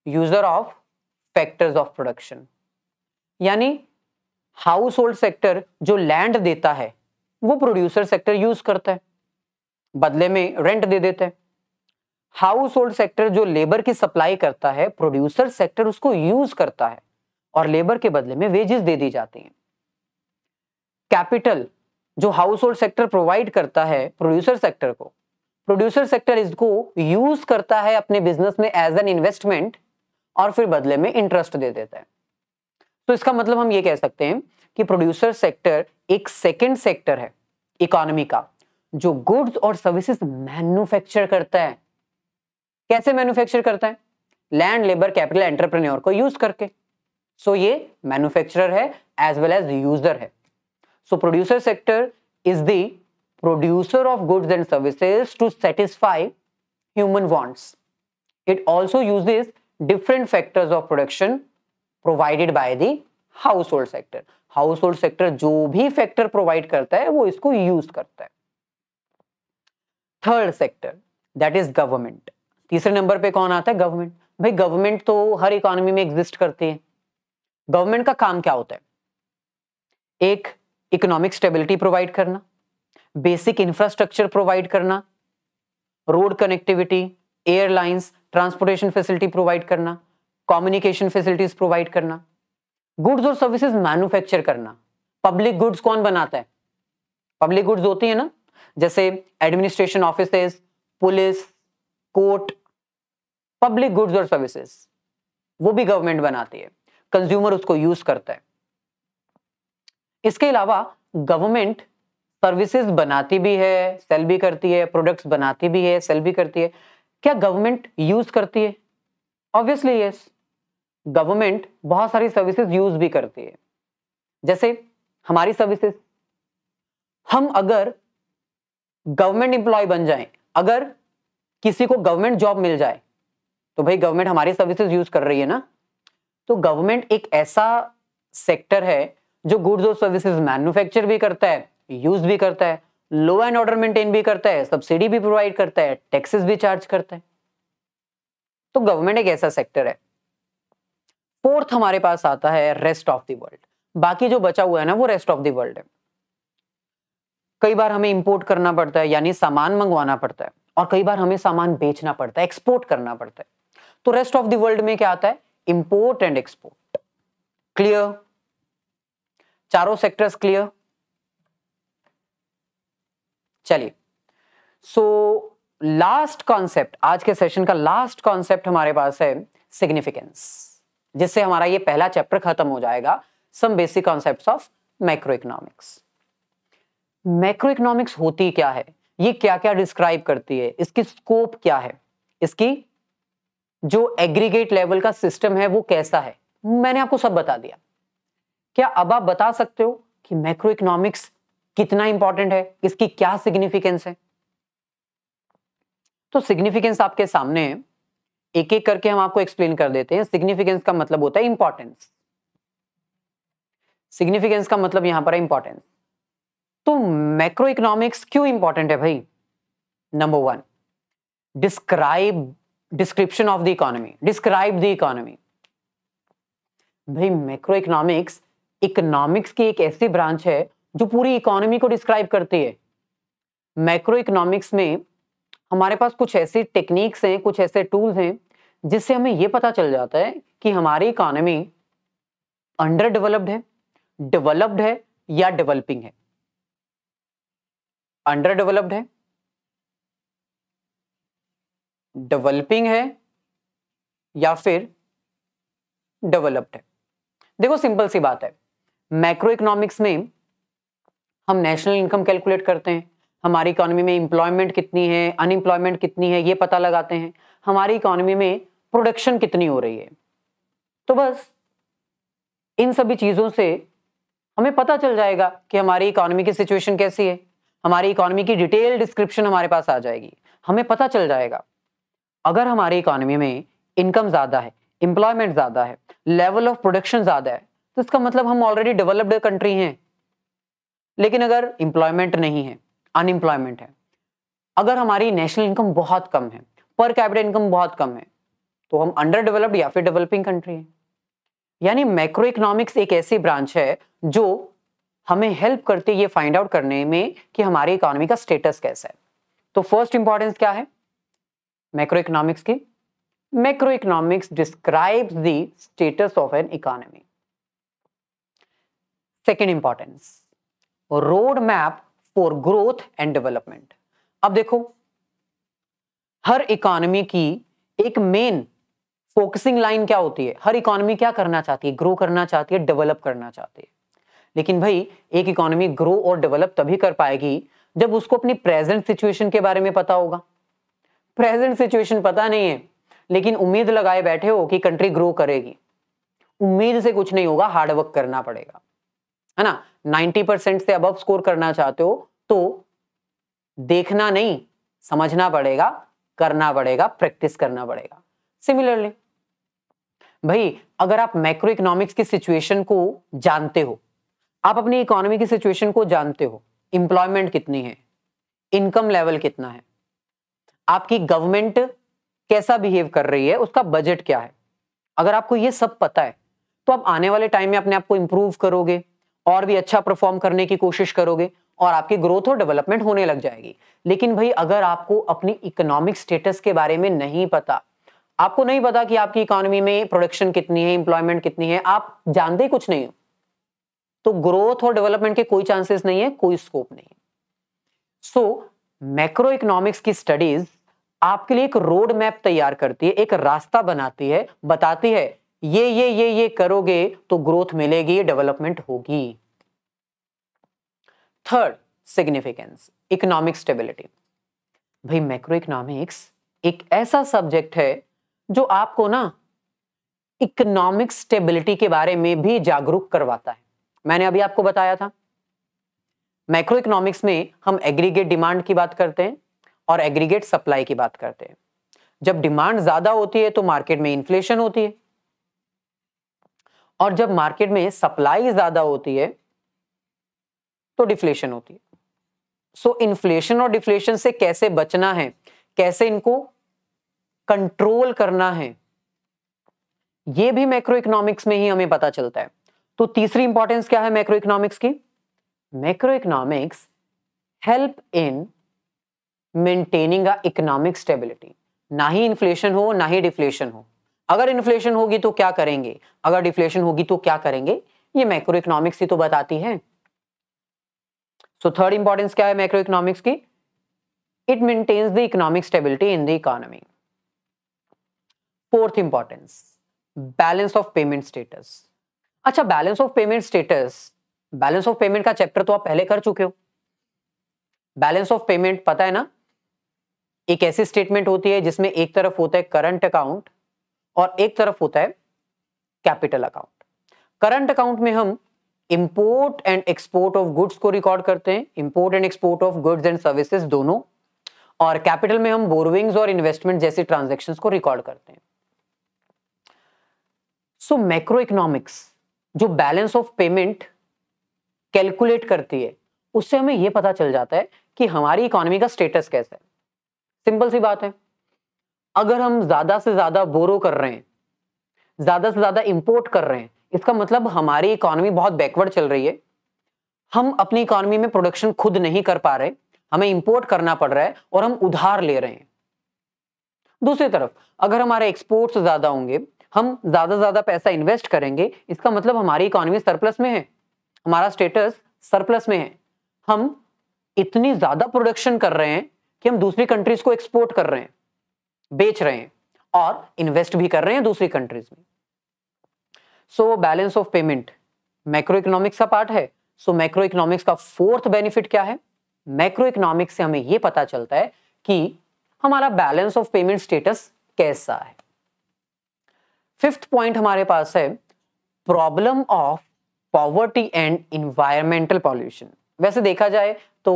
User of factors of production यानी हाउस होल्ड सेक्टर जो लैंड देता है वो प्रोड्यूसर सेक्टर यूज करता है, बदले में रेंट दे देता है। हाउस होल्ड सेक्टर जो लेबर की सप्लाई करता है, प्रोड्यूसर सेक्टर उसको यूज करता है और लेबर के बदले में वेजेस दे दी जाती हैं। कैपिटल जो हाउस होल्ड सेक्टर प्रोवाइड करता है प्रोड्यूसर सेक्टर को, प्रोड्यूसर सेक्टर इसको यूज करता है अपने बिजनेस में एज एन इन्वेस्टमेंट और फिर बदले में इंटरेस्ट दे देता है। तो इसका मतलब हम ये कह सकते हैं कि प्रोड्यूसर सेक्टर एक सेकंड सेक्टर है इकोनॉमी का जो गुड्स और सर्विसेज मैन्युफैक्चर करता है। कैसे मैन्युफैक्चर करता है? लैंड, लेबर, कैपिटल, एंटरप्रेन्योर को यूज करके। सो ये मैन्युफैक्चरर है एज वेल एज यूजर है। So producer sector is the producer of goods and services to satisfy human wants. It also uses different factors of production provided by the household sector. Household sector जो भी factor provide करता है वो इसको use करता है। Third sector that is government. तीसरे number पे कौन आता है? गवर्नमेंट। भाई गवर्नमेंट तो हर इकोनॉमी में एग्जिस्ट करती है। गवर्नमेंट का काम क्या होता है? एक, इकोनॉमिक स्टेबिलिटी प्रोवाइड करना, बेसिक इंफ्रास्ट्रक्चर प्रोवाइड करना, road connectivity, airlines, transportation facility provide करना, कम्युनिकेशन फैसिलिटीज प्रोवाइड करना, गुड्स और सर्विसेज मैन्युफैक्चर करना। पब्लिक गुड्स कौन बनाता है? पब्लिक गुड्स होती है ना, जैसे administration offices, police, court, public goods और सर्विसेज वो भी गवर्नमेंट बनाती है, कंज्यूमर उसको यूज करता है। इसके अलावा गवर्नमेंट सर्विसेज बनाती भी है, सेल भी करती है, प्रोडक्ट्स बनाती भी है, सेल भी करती है। क्या गवर्नमेंट यूज करती है? ऑब्वियसली यस, गवर्नमेंट बहुत सारी सर्विसेज यूज भी करती है। जैसे हमारी सर्विसेज, हम अगर गवर्नमेंट एम्प्लॉय बन जाएं अगर किसी को गवर्नमेंट जॉब मिल जाए तो भाई गवर्नमेंट हमारी सर्विसेज यूज कर रही है ना, तो गवर्नमेंट एक ऐसा सेक्टर है जो गुड्स और सर्विसेज मैन्युफैक्चर भी करता है, यूज भी करता है, लॉ एंड ऑर्डर मेंटेन भी करता है, सब्सिडी भी प्रोवाइड करता है, टैक्सेस भी चार्ज करता है। तो गवर्नमेंट एक ऐसा सेक्टर है। फोर्थ हमारे पास आता है रेस्ट ऑफ द वर्ल्ड। बाकी जो बचा हुआ है ना वो रेस्ट ऑफ द वर्ल्ड है। कई बार हमें इंपोर्ट करना पड़ता है, यानी सामान मंगवाना पड़ता है, और कई बार हमें सामान बेचना पड़ता है, एक्सपोर्ट करना पड़ता है। तो रेस्ट ऑफ द वर्ल्ड में क्या आता है? Import and export. क्लियर? चारों सेक्टर्स क्लियर? चलिए, सो लास्ट कॉन्सेप्ट, आज के सेशन का लास्ट कॉन्सेप्ट हमारे पास है सिग्निफिकेंस, जिससे हमारा ये पहला चैप्टर खत्म हो जाएगा, some basic concepts of macro economics. Macro economics होती क्या है, ये क्या क्या डिस्क्राइब करती है, इसकी स्कोप क्या है, इसकी जो एग्रीगेट लेवल का सिस्टम है वो कैसा है, मैंने आपको सब बता दिया। क्या अब आप बता सकते हो कि मैक्रो इकोनॉमिक्स कितना इंपॉर्टेंट है, इसकी क्या सिग्निफिकेंस है? तो सिग्निफिकेंस आपके सामने है, एक एक करके हम आपको एक्सप्लेन कर देते हैं। सिग्निफिकेंस का मतलब होता है इंपॉर्टेंस। सिग्निफिकेंस का मतलब यहां पर है इंपॉर्टेंस। तो मैक्रो इकोनॉमिक्स क्यों इंपॉर्टेंट है भाई? Number 1, description of the economy, describe the economy. भाई मैक्रो इकोनॉमिक्स इकोनॉमिक्स की एक ऐसी ब्रांच है जो पूरी इकोनॉमी को डिस्क्राइब करती है। मैक्रो इकोनॉमिक्स में हमारे पास कुछ ऐसी टेक्निक्स हैं, कुछ ऐसे टूल्स हैं जिससे हमें यह पता चल जाता है कि हमारी इकोनॉमी अंडर डेवलप्ड है, डेवलप्ड है या डेवलपिंग है। अंडर डेवलप्ड है, डेवलपिंग है या फिर डेवलप्ड है। देखो सिंपल सी बात है, मैक्रो इकोनॉमिक्स में हम नेशनल इनकम कैलकुलेट करते हैं, हमारी इकोनॉमी में एम्प्लॉयमेंट कितनी है, अनएम्प्लॉयमेंट कितनी है ये पता लगाते हैं, हमारी इकोनॉमी में प्रोडक्शन कितनी हो रही है। तो बस इन सभी चीजों से हमें पता चल जाएगा कि हमारी इकोनॉमी की सिचुएशन कैसी है, हमारी इकोनॉमी की डिटेल डिस्क्रिप्शन हमारे पास आ जाएगी। हमें पता चल जाएगा अगर हमारी इकोनॉमी में इनकम ज्यादा है, एम्प्लॉयमेंट ज्यादा है, लेवल ऑफ प्रोडक्शन ज्यादा है, तो इसका मतलब हम ऑलरेडी डेवलप्ड कंट्री हैं। लेकिन अगर एम्प्लॉयमेंट नहीं है, अनएम्प्लॉयमेंट है, अगर हमारी नेशनल इनकम बहुत कम है, पर कैपिटा इनकम बहुत कम है, तो हम अंडर डेवलप्ड या फिर डेवलपिंग कंट्री है। यानी मैक्रो इकोनॉमिक्स एक ऐसी ब्रांच है जो हमें हेल्प करती है ये फाइंड आउट करने में कि हमारी इकोनॉमी का स्टेटस कैसा है। तो फर्स्ट इंपॉर्टेंस क्या है मैक्रो इकोनॉमिक्स की? Macro economics describes the status of an economy. Second importance, road map for growth and development. अब देखो, हर इकोनॉमी की एक मेन फोकसिंग लाइन क्या होती है? हर इकोनॉमी क्या करना चाहती है? ग्रो करना चाहती है, डेवलप करना चाहती है। लेकिन भाई एक इकोनॉमी ग्रो और डेवलप तभी कर पाएगी जब उसको अपनी प्रेजेंट सिचुएशन के बारे में पता होगा। प्रेजेंट सिचुएशन पता नहीं है, लेकिन उम्मीद लगाए बैठे हो कि कंट्री ग्रो करेगी। उम्मीद से कुछ नहीं होगा, हार्डवर्क करना पड़ेगा, है ना। 90% से अबव स्कोर करना चाहते हो तो देखना नहीं, समझना पड़ेगा, करना पड़ेगा, प्रैक्टिस करना पड़ेगा। सिमिलरली भाई अगर आप मैक्रो इकोनॉमिक्स की सिचुएशन को जानते हो, आप अपनी इकोनॉमी की सिचुएशन को जानते हो, एम्प्लॉयमेंट कितनी है, इनकम लेवल कितना है, आपकी गवर्नमेंट कैसा बिहेव कर रही है, उसका बजट क्या है, अगर आपको ये सब पता है तो आप आने वाले टाइम में अपने आप को इंप्रूव करोगे और भी अच्छा परफॉर्म करने की कोशिश करोगे और आपकी ग्रोथ और डेवलपमेंट होने लग जाएगी। लेकिन भाई अगर आपको अपनी इकोनॉमिक स्टेटस के बारे में नहीं पता, आपको नहीं पता कि आपकी इकोनॉमी में प्रोडक्शन कितनी है, एम्प्लॉयमेंट कितनी है, आप जानते ही कुछ नहीं हो, तो ग्रोथ और डेवलपमेंट के कोई चांसेस नहीं है, कोई स्कोप नहीं है। सो मैक्रो इकोनॉमिक्स की स्टडीज आपके लिए एक रोड मैप तैयार करती है, एक रास्ता बनाती है, बताती है ये करोगे तो ग्रोथ मिलेगी, डेवलपमेंट होगी। Third significance, economic stability. भाई मैक्रो इकोनॉमिक्स एक ऐसा सब्जेक्ट है जो आपको ना इकोनॉमिक स्टेबिलिटी के बारे में भी जागरूक करवाता है। मैंने अभी आपको बताया था मैक्रो इकोनॉमिक्स में हम एग्रीगेट डिमांड की बात करते हैं और एग्रीगेट सप्लाई की बात करते हैं। जब डिमांड ज्यादा होती है तो मार्केट में इन्फ्लेशन होती है, और जब मार्केट में सप्लाई ज्यादा होती है तो डिफ्लेशन होती है। सो इन्फ्लेशन और डिफ्लेशन से कैसे बचना है, कैसे इनको कंट्रोल करना है, यह भी मैक्रो इकोनॉमिक्स में ही हमें पता चलता है। तो तीसरी इंपॉर्टेंस क्या है मैक्रो इकोनॉमिक्स की? Macro economics help in maintaining a economic stability. ना ही इन्फ्लेशन हो ना ही डिफ्लेशन हो। अगर इन्फ्लेशन होगी तो क्या करेंगे, अगर डिफ्लेशन होगी तो क्या करेंगे, ये मैक्रो इकोनॉमिक्स ही तो बताती है। सो थर्ड इंपॉर्टेंस क्या है मैक्रो इकोनॉमिक्स की? It maintains the economic stability in the economy. Fourth importance, balance of payment status. अच्छा, balance of payment status, balance of payment का चैप्टर तो आप पहले कर चुके हो। बैलेंस ऑफ पेमेंट पता है ना, एक ऐसी स्टेटमेंट होती है जिसमें एक तरफ होता है करंट अकाउंट और एक तरफ होता है कैपिटल अकाउंट। करंट अकाउंट में हम import and export of goods को रिकॉर्ड करते हैं, import and export of goods and services दोनों, और कैपिटल में हम बोरोइंग्स और इन्वेस्टमेंट जैसी ट्रांजैक्शंस को रिकॉर्ड करते हैं। सो मैक्रो इकोनॉमिक्स जो बैलेंस ऑफ पेमेंट कैलकुलेट करती है, उससे हमें यह पता चल जाता है कि हमारी इकोनॉमी का स्टेटस कैसा है। सिंपल सी बात है, अगर हम ज्यादा से ज्यादा बोरो कर रहे हैं, ज्यादा से ज्यादा इंपोर्ट कर रहे हैं, इसका मतलब हमारी इकोनॉमी बहुत बैकवर्ड चल रही है। हम अपनी इकोनॉमी में प्रोडक्शन खुद नहीं कर पा रहे, हमें इंपोर्ट करना पड़ रहा है और हम उधार ले रहे हैं। दूसरी तरफ अगर हमारे एक्सपोर्ट्स ज्यादा होंगे, हम ज्यादा से ज्यादा पैसा इन्वेस्ट करेंगे, इसका मतलब हमारी इकोनॉमी सरप्लस में है, हमारा स्टेटस सरप्लस में है। हम इतनी ज्यादा प्रोडक्शन कर रहे हैं कि हम दूसरी कंट्रीज को एक्सपोर्ट कर रहे हैं, बेच रहे हैं और इन्वेस्ट भी कर रहे हैं दूसरी कंट्रीज में। So balance of payment macro economics का पार्ट है। सो मैक्रो इकोनॉमिक्स का फोर्थ बेनिफिट क्या है? मैक्रो इकोनॉमिक्स से हमें यह पता चलता है कि हमारा बैलेंस ऑफ पेमेंट स्टेटस कैसा है। फिफ्थ पॉइंट हमारे पास है problem of poverty and environmental pollution. वैसे देखा जाए तो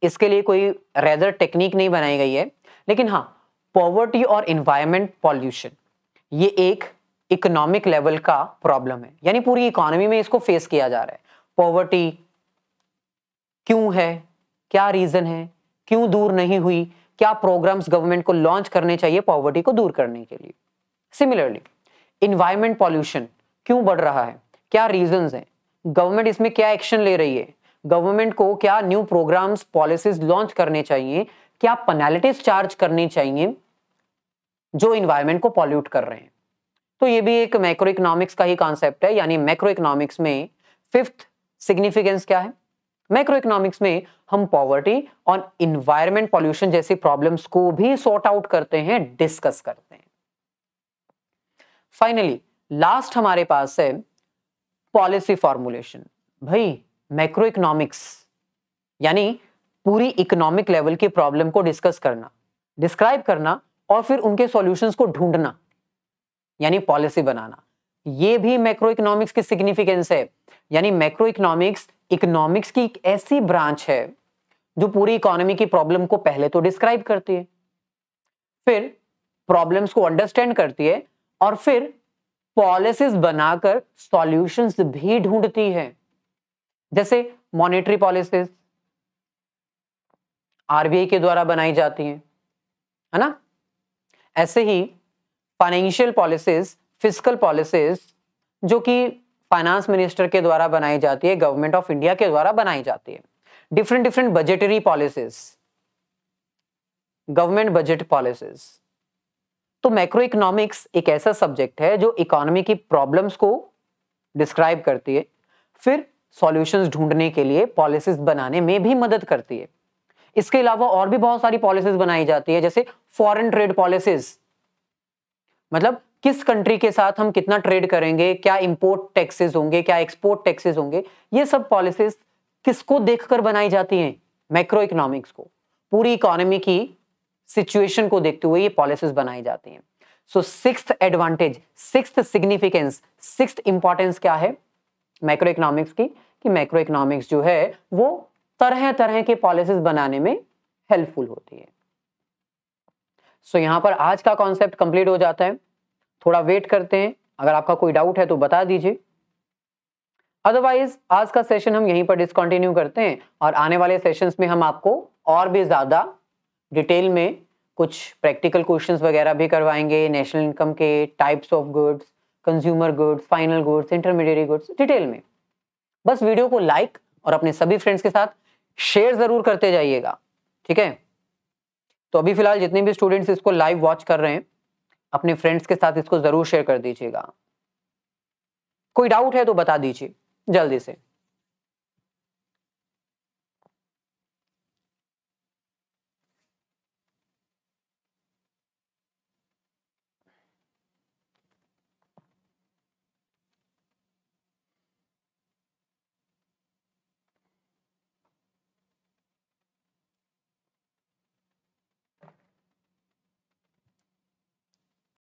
इसके लिए कोई रेदर टेक्निक नहीं बनाई गई है, लेकिन हाँ, पॉवर्टी और इन्वायरमेंट पॉल्यूशन ये एक इकोनॉमिक लेवल का प्रॉब्लम है, यानी पूरी इकोनॉमी में इसको फेस किया जा रहा है। पॉवर्टी क्यों है, क्या रीजन है, क्यों दूर नहीं हुई, क्या प्रोग्राम्स गवर्नमेंट को लॉन्च करने चाहिए पॉवर्टी को दूर करने के लिए। सिमिलरली इन्वायरमेंट पॉल्यूशन क्यों बढ़ रहा है, क्या रीजंस हैं, गवर्नमेंट इसमें क्या एक्शन ले रही है, गवर्नमेंट को क्या न्यू प्रोग्राम्स पॉलिसीज लॉन्च करने चाहिए, क्या पेनल्टीज चार्ज करनी चाहिए जो इन्वायरमेंट को पॉल्यूट कर रहे हैं। तो ये भी एक मैक्रो इकोनॉमिक्स का ही कॉन्सेप्ट है, यानी मैक्रो इकोनॉमिक्स में फिफ्थ सिग्निफिकेंस क्या है? मैक्रो इकोनॉमिक्स में हम पॉवर्टी और इन्वायरमेंट पॉल्यूशन जैसी प्रॉब्लम्स को भी सॉर्ट आउट करते हैं, डिस्कस करते हैं। फाइनली लास्ट हमारे पास है पॉलिसी फॉर्मुलेशन। भाई मैक्रो इकोनॉमिक्स यानी पूरी इकोनॉमिक लेवल की प्रॉब्लम को डिस्कस करना, डिस्क्राइब करना और फिर उनके सॉल्यूशंस को ढूंढना, यानी पॉलिसी बनाना, ये भी मैक्रो इकोनॉमिक्स की सिग्निफिकेंस है। यानी मैक्रो इकोनॉमिक्स इकोनॉमिक्स की एक ऐसी ब्रांच है जो पूरी इकोनॉमी की प्रॉब्लम को पहले तो डिस्क्राइब करती है, फिर प्रॉब्लम्स को अंडरस्टैंड करती है और फिर पॉलिसीज बनाकर सॉल्यूशंस भी ढूंढती है। जैसे मॉनेटरी पॉलिसीज आरबीआई के द्वारा बनाई जाती हैं, है ना। ऐसे ही फाइनेंशियल पॉलिसीज, फिस्कल पॉलिसीज जो कि फाइनेंस मिनिस्टर के द्वारा बनाई जाती है, गवर्नमेंट ऑफ इंडिया के द्वारा बनाई जाती है। Different budgetary policies, government budget policies. तो मैक्रो इकोनॉमिक्स एक ऐसा सब्जेक्ट है जो इकोनॉमी की प्रॉब्लम्स को डिस्क्राइब करती है, फिर सॉल्यूशंस ढूंढने के लिए पॉलिसीज बनाने में भी मदद करती है। इसके अलावा और भी बहुत सारी पॉलिसीज बनाई जाती है, जैसे फॉरेन ट्रेड पॉलिसीज, मतलब किस कंट्री के साथ हम कितना ट्रेड करेंगे, क्या इंपोर्ट टैक्सेस होंगे, क्या एक्सपोर्ट टैक्सेस होंगे, ये सब पॉलिसीज किसको देखकर बनाई जाती हैं? मैक्रो इकोनॉमिक्स को। पूरी इकोनॉमी की सिचुएशन को देखते हुए ये पॉलिसीज बनाई जाती हैं। So sixth advantage, sixth significance, sixth importance क्या है मैक्रो इकोनॉमिक्स की? कि मैक्रो इकोनॉमिक्स जो है वो तरह तरह के पॉलिसीज बनाने में हेल्पफुल होती है। सो यहां पर आज का कॉन्सेप्ट कंप्लीट हो जाता है। थोड़ा वेट करते हैं, अगर आपका कोई डाउट है तो बता दीजिए, अदरवाइज आज का सेशन हम यहीं पर डिसकंटिन्यू करते हैं और आने वाले सेशंस में हम आपको और भी ज्यादा डिटेल में कुछ प्रैक्टिकल क्वेश्चंस वगैरह भी करवाएंगे, नेशनल इनकम के, types of goods, consumer goods, final goods, intermediate goods, detail में। बस वीडियो को लाइक और अपने सभी फ्रेंड्स के साथ शेयर जरूर करते जाइएगा, ठीक है। तो अभी फिलहाल जितने भी स्टूडेंट्स इसको लाइव वॉच कर रहे हैं, अपने फ्रेंड्स के साथ इसको जरूर शेयर कर दीजिएगा। कोई डाउट है तो बता दीजिए जल्दी से।